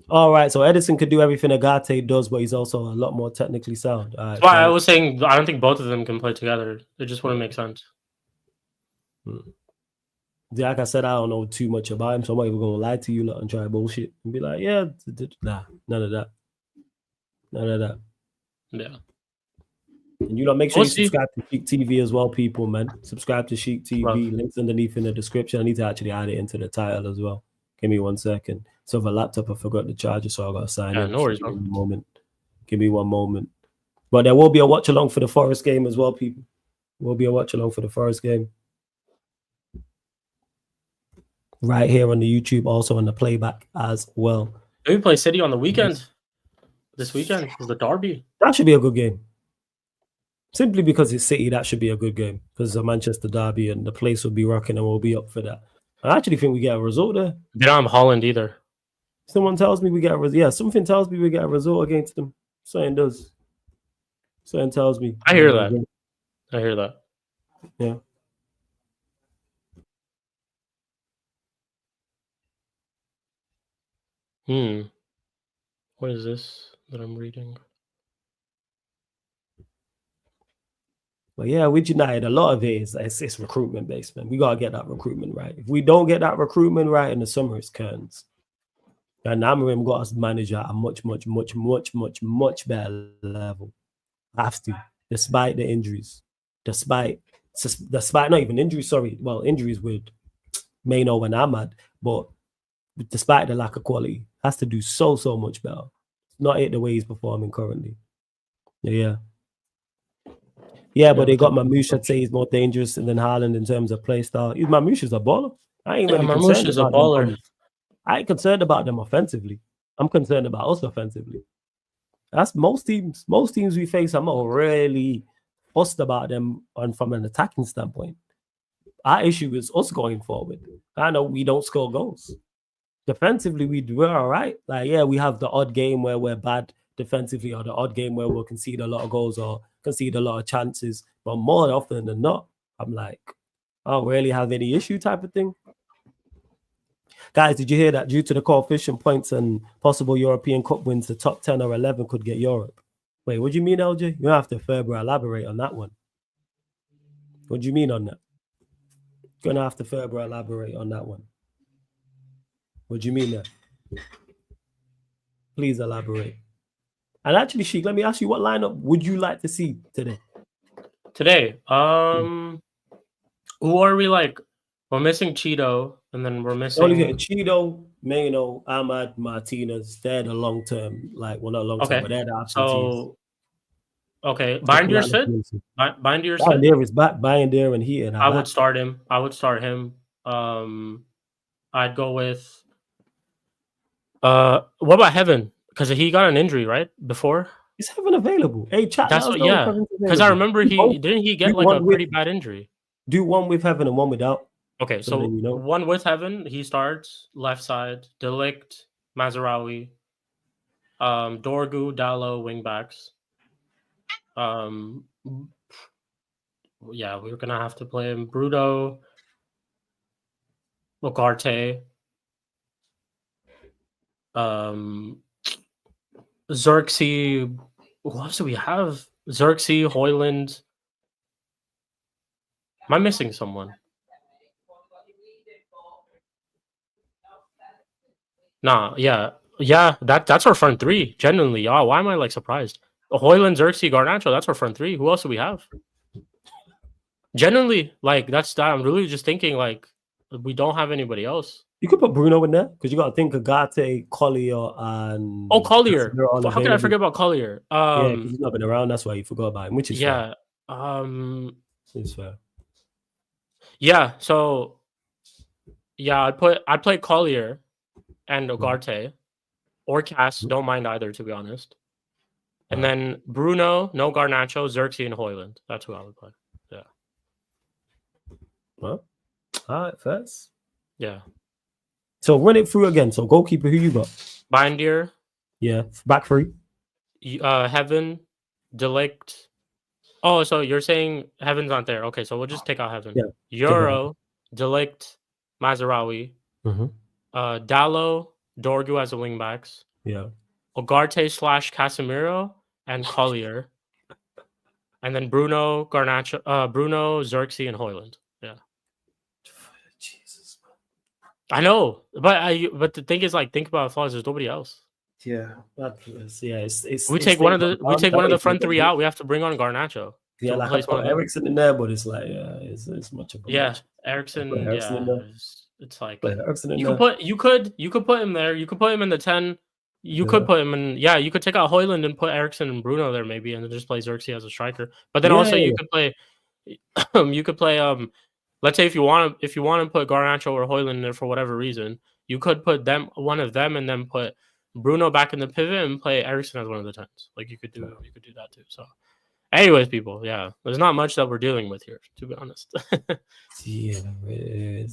S1: All right, so Edison could do everything Ugarte does, but he's also a lot more technically sound.
S2: That's why I was saying I don't think both of them can play together. It just wouldn't make sense.
S1: Yeah, like I said, I don't know too much about him, so I'm not even gonna lie to you and try bullshit and be like, yeah, nah, none of that.
S2: Yeah.
S1: And make sure you subscribe to Chic TV as well, people, man. Subscribe to Chic TV. Links underneath in the description. I need to actually add it into the title as well. Give me 1 second. So the laptop, I forgot the charger, so I got to sign in.
S2: No worries,
S1: Give me 1 moment. But there will be a watch along for the Forest game as well, people. Will be a watch along for the Forest game. Right here on the YouTube, also on the playback as well.
S2: We play City on the weekend. This weekend is the derby.
S1: That should be a good game. Simply because it's City, that should be a good game. Because it's a Manchester derby and the place will be rocking and we'll be up for that. I actually think we get a result there.
S2: They don't have Holland either.
S1: Someone tells me we get a result. Yeah, something tells me we get a result against them. Something does. Something tells me.
S2: I hear that. I hear that.
S1: Yeah.
S2: What is this that I'm reading?
S1: But yeah, with United, a lot of it is it's recruitment based, man. We gotta get that recruitment right. If we don't get that recruitment right in the summer, it's curtains. And Amarim got us manager at a much better level. Have to, despite the injuries, despite not even injuries. Sorry, well, injuries with Maino and Ahmad, but despite the lack of quality, has to do so much better. Not it the way he's performing currently. Yeah, but they got Mamouche. I'd say he's more dangerous than Haaland in terms of play style. Mamouche is a baller. I ain't really concerned about them. I ain't concerned about them offensively. I'm concerned about us offensively. That's most teams. Most teams we face, I'm not really fussed about them from an attacking standpoint. Our issue is us going forward. I know we don't score goals. Defensively, we're all right. Like, yeah, we have the odd game where we're bad defensively, or the odd game where we'll concede a lot of goals or concede a lot of chances. But more often than not, I'm like, I don't really have any issue type of thing. Guys, did you hear that due to the coefficient points and possible European Cup wins, the top 10 or 11 could get Europe? Wait, what do you mean, LJ? You have to further elaborate on that one. What do you mean on that? You're going to have to further elaborate on that one. What do you mean there? Please elaborate. And actually, Sheik, let me ask you, what lineup would you like to see today?
S2: Who are we like? We're missing Cheeto, and then we're missing
S1: Cheeto, Maino, Ahmad, Martinez. They're the long term, like, well, not long term, but they're the absentees.
S2: Okay,
S1: Looking at
S2: Bindier's
S1: the
S2: fit.
S1: Chelsea.
S2: Bindier's fit.
S1: Bayern is back. Bayern and Heaton are
S2: I
S1: back.
S2: would start him. I'd go with what about Heaven? Because he got an injury right before.
S1: Is Heaven available? Hey, chat. Let
S2: That's
S1: us
S2: what.
S1: know if
S2: Yeah,
S1: Heaven's
S2: because I
S1: available.
S2: remember he get
S1: Do
S2: like a
S1: one with
S2: pretty bad injury.
S1: do one with Heaven and one without.
S2: Okay,
S1: So then
S2: so
S1: you know.
S2: one with Heaven, he starts left side. Delict, Mazraoui, Dorgu, Dallo, wingbacks. Yeah, we're gonna have to play him. Bruno, Ugarte, Xerxes. Who else do we have? Xerxes, Hoyland. Am I missing someone? Nah, yeah. That's our front three. Genuinely, yeah. Why am I like surprised? Hoyland, Xerxes, Garnacho. That's our front three. Who else do we have? Genuinely, like that's that. I'm really just thinking like we don't have anybody else.
S1: You could put Bruno in there because you got to think Agate, Collier, and
S2: Collier.
S1: they're all
S2: How can I
S1: available.
S2: forget about Collier?
S1: Yeah, because he's not been around. That's why you forgot about him, which is
S2: yeah.
S1: fair. It's fair.
S2: Yeah. So yeah, I'd play Collier and Ugarte or Cass. Don't mind either, to be honest. And then Bruno, no Garnacho, Xerxes, and Hoyland. That's who I would play. Yeah.
S1: Well, all right, first.
S2: Yeah.
S1: So run it through again. So goalkeeper, who you got?
S2: Bindier.
S1: Yeah, back three.
S2: Heaven, Delict. Oh, so you're saying Heaven's not there? Okay, so we'll just take out Heaven.
S1: Yeah.
S2: Euro, Delict, Mazraoui, Dallo, Dorgu as the wingbacks.
S1: Yeah.
S2: Ugarte / Casemiro and Collier. And then Bruno, Garnacho, Bruno, Xerxes, and Hoyland. Yeah.
S1: Jesus, man.
S2: I know, but the thing is, like, think about flaws. There's nobody else.
S1: Yeah, it's
S2: we take one of the front three out. We have to bring on Garnacho.
S1: Yeah, like I put Eriksen in there, but it's like it's much of a
S2: Eriksen. It's like you could put him there. You could put him in the 10. You could put him in. Yeah, you could take out Hoyland and put Eriksen and Bruno there maybe, and then just play Xerxes as a striker. But then also you could play. You could play. Let's say if you want to put Garnacho or Hoyland in there for whatever reason, you could put one of them, and then put Bruno back in the pivot and play Eriksen as one of the 10s. Like you could do that too. So, anyways, people, yeah, there's not much that we're dealing with here, to be honest.
S1: Yeah, it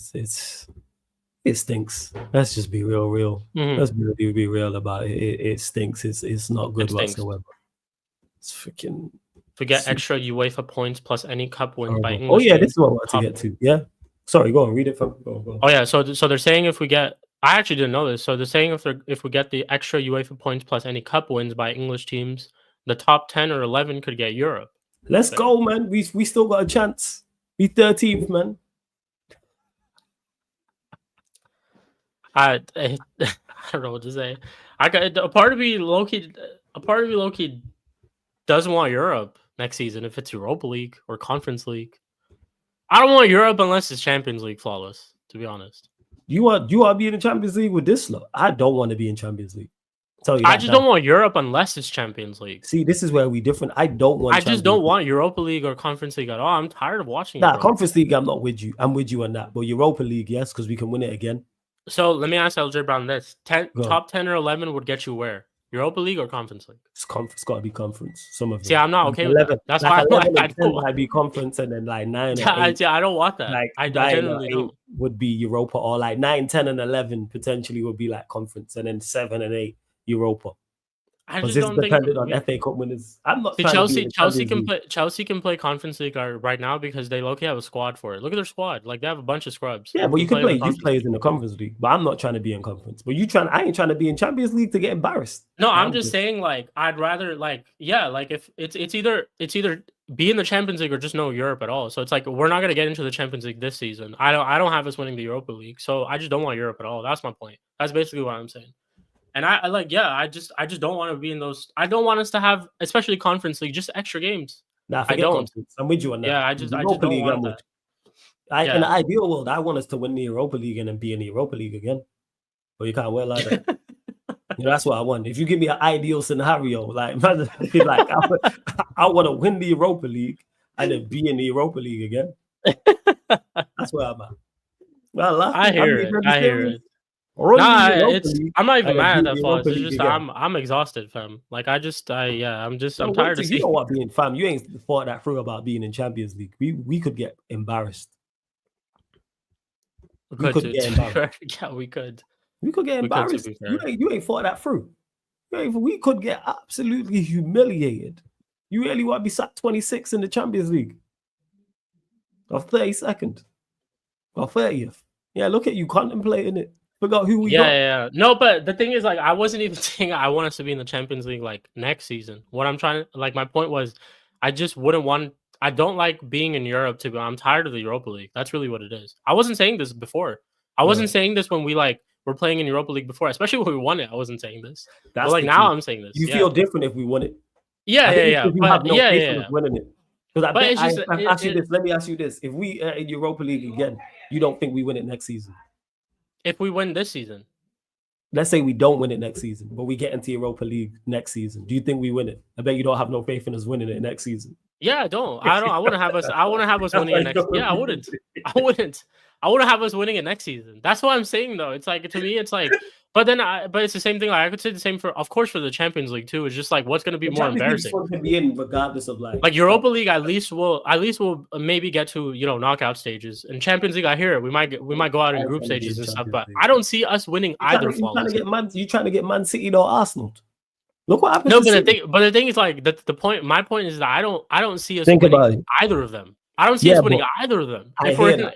S1: stinks. Let's just be real. Let's be real about it. It stinks. It's not good whatsoever. It's freaking.
S2: Forget extra UEFA points plus any cup wins by English.
S1: Oh yeah, this is what I want to get to. Yeah, sorry, go on, read it from. Go.
S2: Oh yeah, so they're saying if we get, I actually didn't know this. So they're saying if we get the extra UEFA points plus any cup wins by English teams, the top 10 or 11 could get Europe.
S1: Let's go, man. We still got a chance. We 13th, man.
S2: I don't know what to say. A part of me low-key doesn't want Europe next season if it's Europa League or Conference League. I don't want Europe unless it's Champions League flawless, to be honest.
S1: You want to be in the Champions League with this lot? I don't want to be in Champions League.
S2: I just don't want Europe unless it's Champions League.
S1: See, this is where we different. I don't want.
S2: I just don't want Europa League or Conference League at all. I'm tired of watching.
S1: Conference League, I'm not with you. I'm with you on that. But Europa League, yes, because we can win it again.
S2: So let me ask LJ Brown this: top 10 or 11 would get you where? Europa League or Conference League?
S1: It's got to be Conference. Some of them.
S2: See, I'm not okay with that. That's why
S1: I might be Conference, and then like 9 or 8.
S2: I don't want that.
S1: Like
S2: I genuinely don't.
S1: Would be Europa, or like 9, 10, and 11 potentially would be like Conference, and then 7 and 8 Europa.
S2: I just don't think
S1: dependent on FA Cup winners. I'm not.
S2: Chelsea can play Conference League right now because they low-key have a squad for it. Look at their squad; like they have a bunch of scrubs.
S1: Yeah, but you can play youth players in the Conference League. But I'm not trying to be in Conference. But I ain't trying to be in Champions League to get embarrassed.
S2: No, I'm just saying like I'd rather if it's either be in the Champions League or just no Europe at all. So it's like we're not gonna get into the Champions League this season. I don't have us winning the Europa League, so I just don't want Europe at all. That's my point. That's basically what I'm saying. And I just don't want to be in those. I don't want us to have, especially Conference League, just extra games.
S1: Nah, I don't. Conference. I'm with you on that.
S2: Yeah, I just don't want that.
S1: In the ideal world, I want us to win the Europa League and then be in the Europa League again. But you can't wear like that. You know, that's what I want. If you give me an ideal scenario, like I want to win the Europa League and then be in the Europa League again. That's where I'm at. Well,
S2: I hear it. I hear it.
S1: Run
S2: Nah,
S1: the Europa
S2: it's
S1: League
S2: I'm not even
S1: and then
S2: mad
S1: be
S2: at
S1: in
S2: that
S1: the
S2: flaws.
S1: Europa
S2: It's
S1: League
S2: just
S1: again.
S2: I'm exhausted, fam. Like I'm
S1: No,
S2: tired of
S1: you
S2: seeing.
S1: know what being fam. You ain't thought that through about being in Champions League. We could get embarrassed.
S2: We could get embarrassed. Yeah, we could.
S1: We could get embarrassed. You ain't thought that through. We could get absolutely humiliated. You really want to be sat 26 in the Champions League? Or 32nd? Or 30th? Yeah, look at you contemplating it. Forgot who we got.
S2: Yeah. No, but the thing is, like, I wasn't even saying I want us to be in the Champions League like next season. What I'm trying to, like, my point was, I just wouldn't want. I don't like being in Europe. I'm tired of the Europa League. That's really what it is. I wasn't saying this before. I wasn't saying this when we were playing in Europa League before, especially when we won it. I wasn't saying this. But like now, I'm saying this.
S1: You feel different if we won it.
S2: Yeah.
S1: You have no faith in us winning it. Because
S2: let
S1: me ask you this: if we are in Europa League again, you don't think we win it next season?
S2: If we win this season,
S1: let's say we don't win it next season, but we get into Europa League next season. Do you think we win it? I bet you don't have no faith in us winning it next season.
S2: Yeah, I don't. I want to have us. I want to have us winning it next. Yeah, I wouldn't. I want to have us winning it next season. That's what I'm saying, though. It's like, to me, it's like, but it's the same thing. Like, I could say the same of course, for the Champions League too. It's just like, what's going to be more embarrassing?
S1: To be in regardless of like
S2: Europa League, at least we'll maybe get to knockout stages. And Champions League, I hear it. We might go out in group stages and stuff. But I don't see us winning either.
S1: You trying to get Man City or Arsenal? Look what happened.
S2: No, but the thing is, like, the point. My point is that I don't see us winning either of them. I don't see us winning either of them.
S1: However,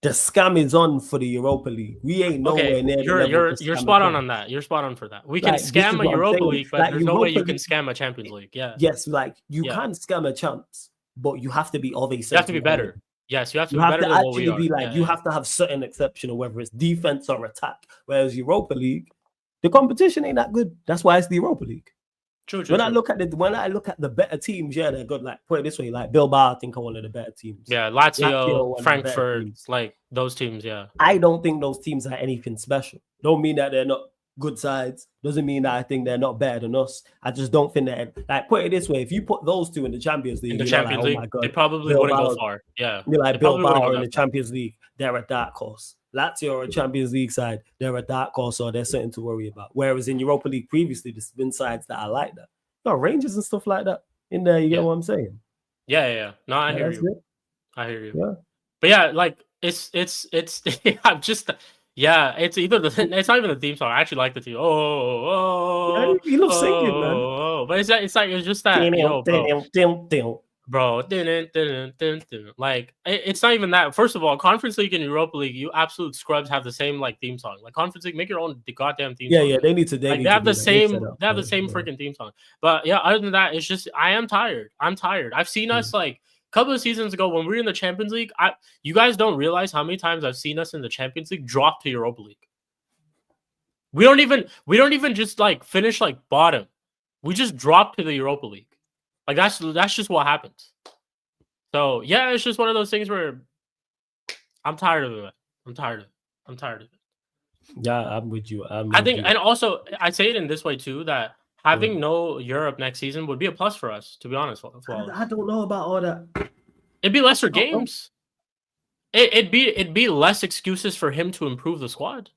S1: the scam is on for the Europa League. We ain't nowhere near.
S2: You're spot on that. You're spot on for that. We can scam a Europa League, but there's no way you can scam a Champions League. Yeah.
S1: Yes, like you can scam a chance, but you have to be obvious.
S2: You have to be better. Yes, you have to be better than what we are.
S1: You have to have certain exceptional, whether it's defense or attack. Whereas Europa League, the competition ain't that good. That's why it's the Europa League.
S2: True.
S1: When I look at the better teams, yeah, they're good. Like, put it this way, like Bilbao, I think are one of the better teams.
S2: Yeah, Lazio, Frankfurt, like those teams. Yeah,
S1: I don't think those teams are anything special. Don't mean that they're not good sides. Doesn't mean that I think they're not better than us. I just don't think that. Like, put it this way, if you put those two in the Champions League,
S2: oh my God, they probably wouldn't go far. Yeah,
S1: you're like Bilbao in the Champions League, they're a dark horse. Lazio are a Champions League side, they're a dark horse, so there's something to worry about. Whereas in Europa League previously, there's been sides that I like that. No, Rangers and stuff like that in there. You get what I'm saying?
S2: Yeah. No, I hear you. I hear you.
S1: Yeah.
S2: But yeah, like it's I'm just it's either it's not even the theme song. I actually like the theme.
S1: You love singing, man.
S2: But it's just that bro. Like it's not even that. First of all, Conference League and Europa League, you absolute scrubs have the same like theme song. Like Conference League, make your own goddamn theme song.
S1: Yeah, they need to.
S2: They have the same freaking theme song. But yeah, other than that, it's just I am tired. I'm tired. I've seen us like a couple of seasons ago when we were in the Champions League. You guys don't realize how many times I've seen us in the Champions League drop to Europa League. We don't even just like finish like bottom. We just drop to the Europa League. Like that's just what happens. So yeah, it's just one of those things where I'm tired of it. I'm tired of it.
S1: Yeah, I'm with you.
S2: And also I say it in this way too, that having no Europe next season would be a plus for us, to be honest.
S1: I don't know about all that.
S2: It'd be lesser games. It'd be less excuses for him to improve the squad.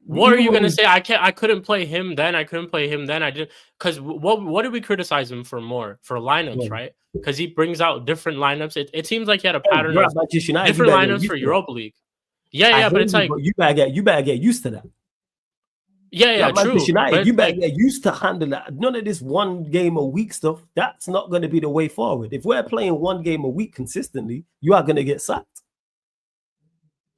S2: What are you gonna say? I couldn't play him then. I couldn't play him then. I did because what did we criticize him for more? For lineups, right? Because he brings out different lineups. It seems like he had a pattern of different lineups for Europa League. Yeah, but it's like
S1: you better get used to that.
S2: Yeah, true.
S1: United, you better get used to handling that. None of this one game a week stuff. That's not going to be the way forward. If we're playing one game a week consistently, you are going to get sacked.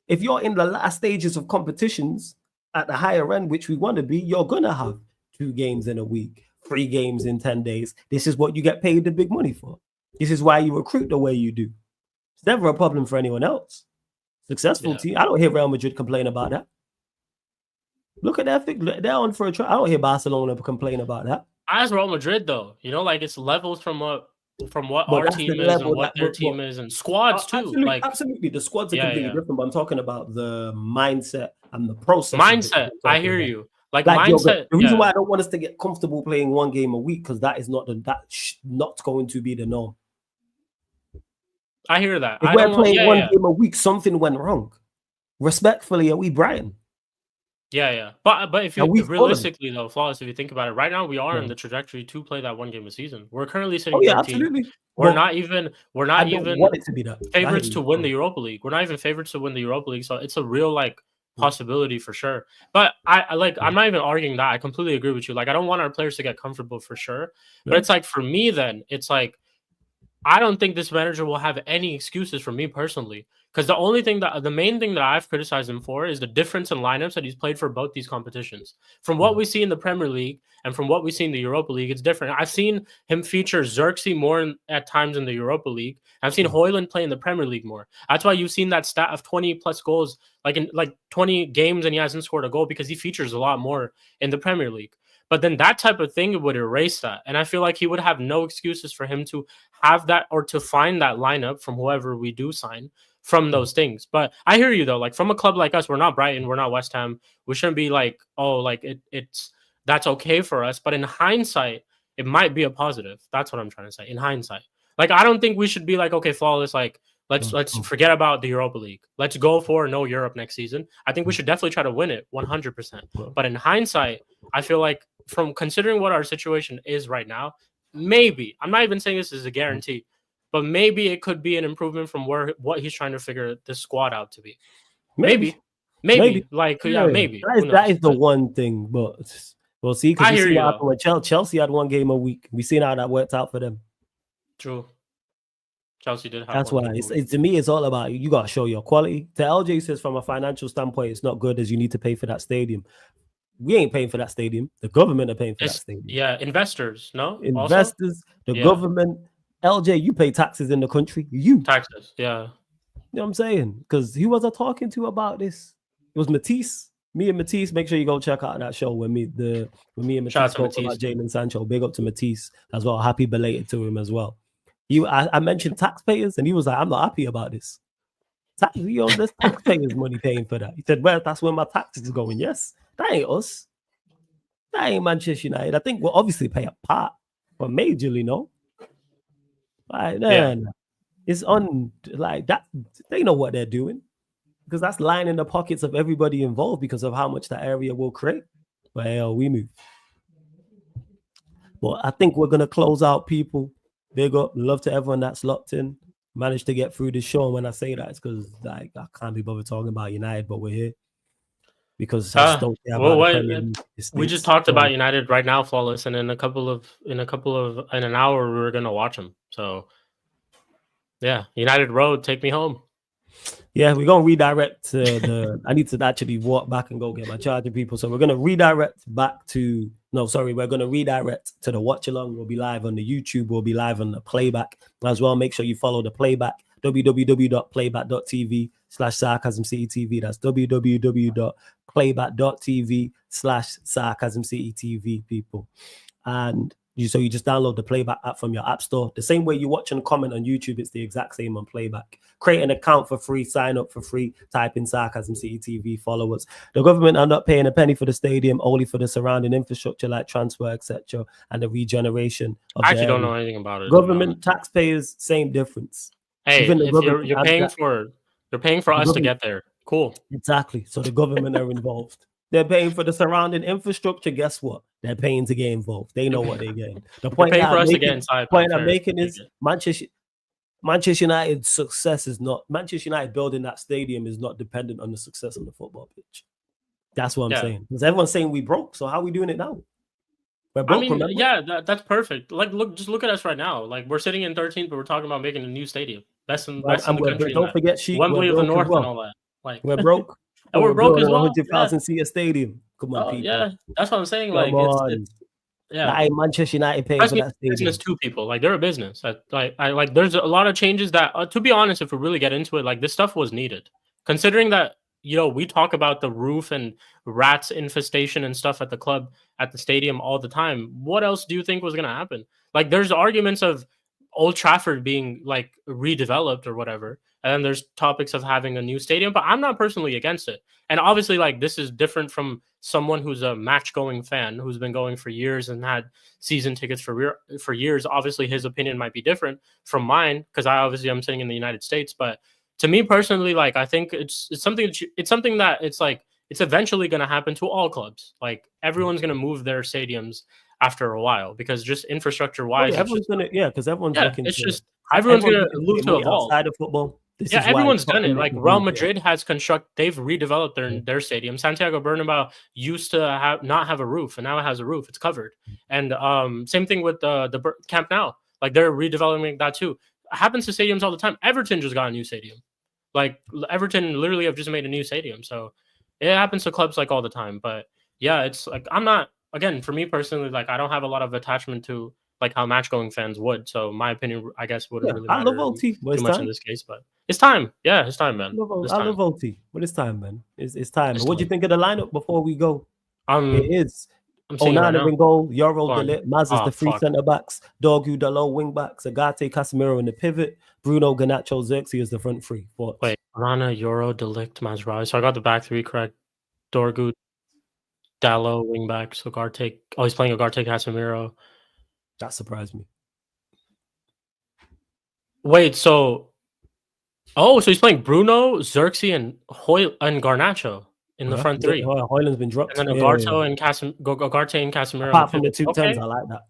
S1: If you're in the last stages of competitions at the higher end, which we want to be, you're going to have 2 games in a week, 3 games in 10 days. This is what you get paid the big money for. This is why you recruit the way you do. It's never a problem for anyone else. Successful team. I don't hear Real Madrid complain about that. Look at that. They're on for a try. I don't hear Barcelona complain about that.
S2: As Real Madrid, though, like it's levels from what our team is and what their team is, and squads too.
S1: Absolutely, the squads are completely different. But I'm talking about the mindset and the process.
S2: Mindset. I hear you. Like mindset.
S1: The reason why I don't want us to get comfortable playing one game a week, because that is not not going to be the norm.
S2: I hear that.
S1: If we're playing one game a week, something went wrong. Respectfully, are we Brighton?
S2: Yeah. But if realistically though, Flawless, if you think about it, right now we are in the trajectory to play that one game a season. We're currently sitting 13th.
S1: Absolutely.
S2: We're not even
S1: want it to be that.
S2: favorites to win the Europa League. We're not even favorites to win the Europa League. So it's a real possibility for sure. But I'm not even arguing that. I completely agree with you. Like, I don't want our players to get comfortable for sure. But it's like, for me, then it's like, I don't think this manager will have any excuses for me personally. Because the main thing that I've criticized him for is the difference in lineups that he's played for both these competitions. From what we see in the Premier League and from what we see in the Europa League, it's different. I've seen him feature Xerxes more at times in the Europa League. I've seen Højlund play in the Premier League more. That's why you've seen that stat of 20 plus goals, in 20 games, and he hasn't scored a goal, because he features a lot more in the Premier League. But then that type of thing would erase that. And I feel like he would have no excuses for him to have that or to find that lineup from whoever we do sign from those things. But I hear you though. Like, from a club like us, we're not Brighton, we're not West Ham. We shouldn't be like, that's okay for us. But in hindsight, it might be a positive. That's what I'm trying to say. In hindsight, like, I don't think we should be like, okay, Flawless, like, let's forget about the Europa League. Let's go for no Europe next season. I think we should definitely try to win it 100%. But in hindsight, I feel like, from considering what our situation is right now, maybe, I'm not even saying this is a guarantee, but maybe it could be an improvement from what he's trying to figure this squad out to be. Maybe. Like, maybe.
S1: That is the one thing, but we'll see. Because we see what happened with Chelsea had one game a week. We seen how that worked out for them.
S2: True. Chelsea did have.
S1: That's why to me, it's all about you got to show your quality. To LJ says, from a financial standpoint, it's not good as you need to pay for that stadium. We ain't paying for that stadium. The government are paying for that stadium.
S2: Yeah, investors, no?
S1: Investors, also? The government. LJ, you pay taxes in the country.
S2: Taxes, yeah.
S1: You know what I'm saying? Because who was I talking to about this? It was Matisse. Me and Matisse. Make sure you go check out that show when me and Matisse spoke about Jadon Sancho. Big up to Matisse as well. Happy belated to him as well. I mentioned taxpayers, and he was like, I'm not happy about this. There's taxpayers' money paying for that. He said, well, that's where my taxes is going. Yes, that ain't us. That ain't Manchester United. I think we'll obviously pay a part, but majorly, no. No. It's like that. They know what they're doing, because that's lining the pockets of everybody involved because of how much that area will create. Well, we move. But I think we're going to close out, people. Big up, love to everyone that's locked in. Managed to get through this show, and when I say that, it's because I can't be bothered talking about United, but we're here because I just don't care about
S2: we just talked about United right now, Flawless, and in an hour we were gonna watch them. So yeah, United Road, take me home.
S1: Yeah, we're gonna redirect to I need to actually walk back and go get my charger, people. So we're gonna redirect back to. We're going to redirect to the watch along. We'll be live on the YouTube. We'll be live on the playback as well. Make sure you follow the playback, www.playback.tv/sarcasmcitytv. That's www.playback.tv/sarcasmcitytv, people. And you just download the playback app from your app store. The same way you watch and comment on YouTube, it's the exact same on playback. Create an account for free, sign up for free, type in Sarcasm City TV, follow us. The government are not paying a penny for the stadium, only for the surrounding infrastructure like transfer, etc., and the regeneration of
S2: I actually don't know anything about it.
S1: Government, taxpayers, same difference.
S2: Hey, you're paying for us to get there. Cool.
S1: Exactly. So the government are involved. They're paying for the surrounding infrastructure. Guess what? They're paying to get involved. They know what they're getting. The point I'm making is Manchester United's success is not Manchester United building that stadium is not dependent on the success of the football pitch. That's what I'm saying. Because everyone's saying we broke. So how are we doing it now? We're broke,
S2: that's perfect. Like, look at us right now. Like, we're sitting in 13th, but we're talking about making a new stadium. Best in the country.
S1: Don't forget
S2: Wembley of the North and all that. Like,
S1: we're broke.
S2: And we're broke as well.
S1: 100,000 seat stadium. Come on, people.
S2: Yeah, that's what I'm saying. Like, it's
S1: Manchester United paying for that stadium.
S2: Business to people, like, they're a business. There's a lot of changes that, to be honest, if we really get into it, like, this stuff was needed. Considering that, we talk about the roof and rats infestation and stuff at the club, at the stadium all the time. What else do you think was going to happen? Like, there's arguments of Old Trafford being like redeveloped or whatever. And then there's topics of having a new stadium, but I'm not personally against it. And obviously, like, this is different from someone who's a match going fan who's been going for years and had season tickets for years. Obviously, his opinion might be different from mine because I'm sitting in the United States. But to me personally, like, I think it's something that it's like it's eventually going to happen to all clubs. Like, everyone's going to move their stadiums after a while because just infrastructure wise,
S1: everyone's gonna because everyone's looking.
S2: It's
S1: to,
S2: just everyone's going to
S1: looking
S2: move to
S1: money
S2: evolve.
S1: outside of football. This
S2: Yeah,
S1: is
S2: everyone's
S1: why
S2: done it. Like Real Madrid has they've redeveloped their stadium. Santiago Bernabeu used to not have a roof, and now it has a roof. It's covered. And same thing with the Camp Nou. Like, they're redeveloping that too. It happens to stadiums all the time. Everton just got a new stadium. Like, Everton literally have just made a new stadium. So it happens to clubs like all the time. But yeah, it's like I'm not, again, for me personally, like, I don't have a lot of attachment to like how match going fans would. So my opinion, I guess, wouldn't really matter
S1: I love OT,
S2: too much in this case. But it's time. Yeah, it's time, man.
S1: I love OT, but it's time, man. It's time. What do you think of the lineup before we go? It is Onana in goal, Euro Delit, Maz is the three centre backs, Dorgu, Dalot wing backs, Agate, Casemiro in the pivot, Bruno, Garnacho, Xerxes is the front three.
S2: Wait, Onana, Euro, Delict, Mazraoui. So I got the back three correct. Dorgu, Dalot wing backs, Ugarte. Oh, he's playing Ugarte, Casemiro.
S1: That surprised me.
S2: Wait, so he's playing Bruno, Xerxes, and Garnacho in the front three.
S1: Hoyland's been dropped.
S2: And then Ugarte and Casemiro.
S1: Apart from the two tens, I like that.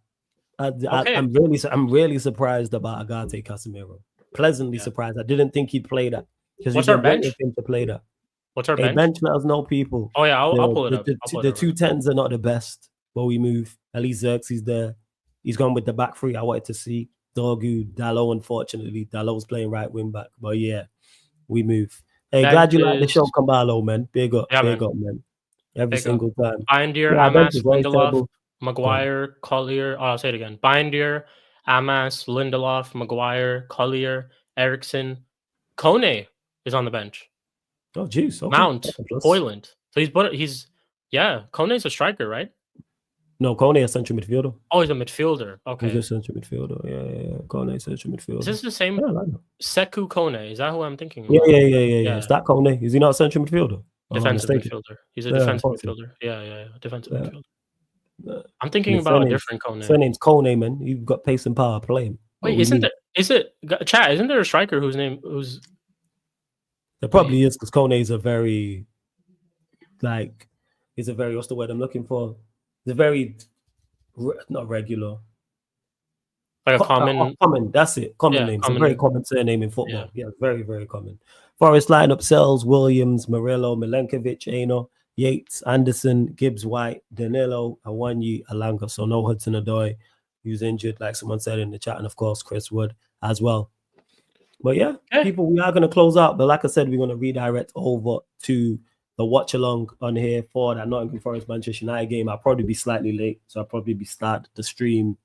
S1: I'm really surprised about Agate Casemiro. Pleasantly surprised. I didn't think he'd play that.
S2: What's our bench?
S1: Him to play that.
S2: What's our bench?
S1: Bench let us know, people.
S2: Oh yeah, I'll pull it up.
S1: The two tens are not the best, but we move. At least Xerxes there. He's gone with the back three. I wanted to see Dorgu, Dalot. Unfortunately, Dalot's playing right wing back. But yeah, we move. Hey, glad you like the show, Kambalo, man. Big up, man. Every single time.
S2: Bindier, Amas, Lindelof, Maguire, Collier. Oh, I'll say it again. Bindier, Amas, Lindelof, Maguire, Collier, Eriksson. Kone is on the bench.
S1: Oh, jeez. Okay.
S2: Mount, Hoyland. So he's Kone's a striker, right?
S1: No, Kone is a central midfielder.
S2: Oh, he's a midfielder. Okay.
S1: He's a central midfielder. Yeah. Kone is central midfielder.
S2: Is this the same? Sekou Kone. Is that who I'm thinking
S1: about? Yeah. Is that Kone? Is he not a central midfielder?
S2: Defensive midfielder. He's a defensive midfielder. Yeah. Defensive midfielder. I'm thinking about a different Kone.
S1: His name's Kone, man. You've got pace and power. Play him.
S2: Wait, isn't there a striker whose
S1: there probably is, because Kone is a very what's the word I'm looking for? It's a very not regular.
S2: Like a common.
S1: That's it. Common name. It's a very common surname in football. Yeah, very, very common. Forest lineup: Sells, Williams, Murillo, Milenkovic, Aino, Yates, Anderson, Gibbs, White, Danilo, Awanyi, Alanga. So no Hudson-Odoi, who's injured, like someone said in the chat, and of course Chris Wood as well. But yeah, people, we are going to close out. But like I said, we're going to redirect over to the watch along on here for that Nottingham Forest Manchester United game. I'll probably be slightly late, so I'll probably be start the stream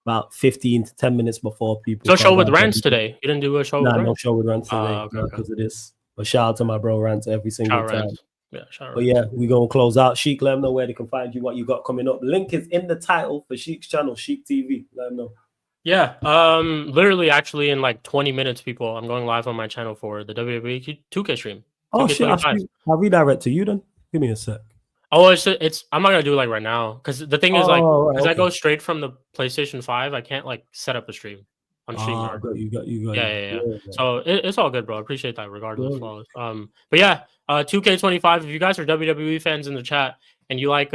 S1: about 15 to 10 minutes before people.
S2: No show with Rants today. You didn't do a show with Rants?
S1: No show with Rants today because of this. But shout out to my bro Rants every single time.
S2: But
S1: we're going to close out. Sheik, let them know where they can find you, what you got coming up. Link is in the title for Sheik's channel, Sheik TV. Let them know.
S2: Yeah, literally, actually, in like 20 minutes, people, I'm going live on my channel for the WWE 2K stream.
S1: Oh shit! I'll redirect to you then. Give me a sec.
S2: Oh, it's. I'm not gonna do it like right now because the thing is I go straight from the PlayStation 5. I can't like set up a stream on StreamYard.
S1: You got.
S2: Yeah. So it's all good, bro. I appreciate that regardless. But yeah, 2K25. If you guys are WWE fans in the chat and you like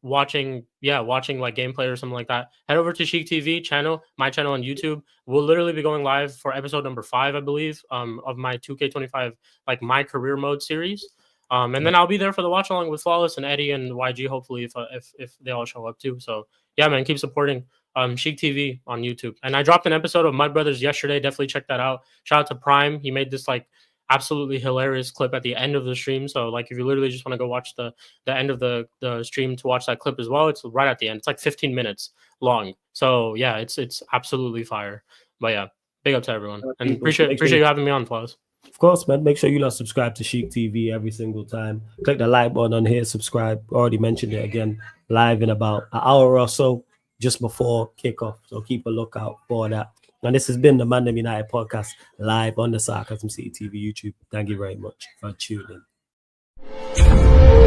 S2: watching like gameplay or something like that, head over to Sheik TV channel, my channel on YouTube. We'll literally be going live for episode number 5, I believe, of my 2K25 like my career mode series. And then I'll be there for the watch along with Flawless and Eddie and YG, hopefully if they all show up too. So yeah, man, keep supporting Sheik TV on YouTube. And I dropped an episode of Mud Brothers yesterday. Definitely check that out. Shout out to Prime. He made this like absolutely hilarious clip at the end of the stream. So like if you literally just want to go watch the end of the stream to watch that clip as well, it's right at the end. It's like 15 minutes long. So yeah, it's absolutely fire. But yeah, big up to everyone. And appreciate you having me on, Flawless.
S1: Of course, man. Make sure you subscribe to Sheik TV every single time. Click the like button on here, subscribe. Already mentioned it again, live in about an hour or so just before kickoff. So keep a lookout for that. And this has been the ManDem United podcast live on the Sarcasm City TV YouTube. Thank you very much for tuning in.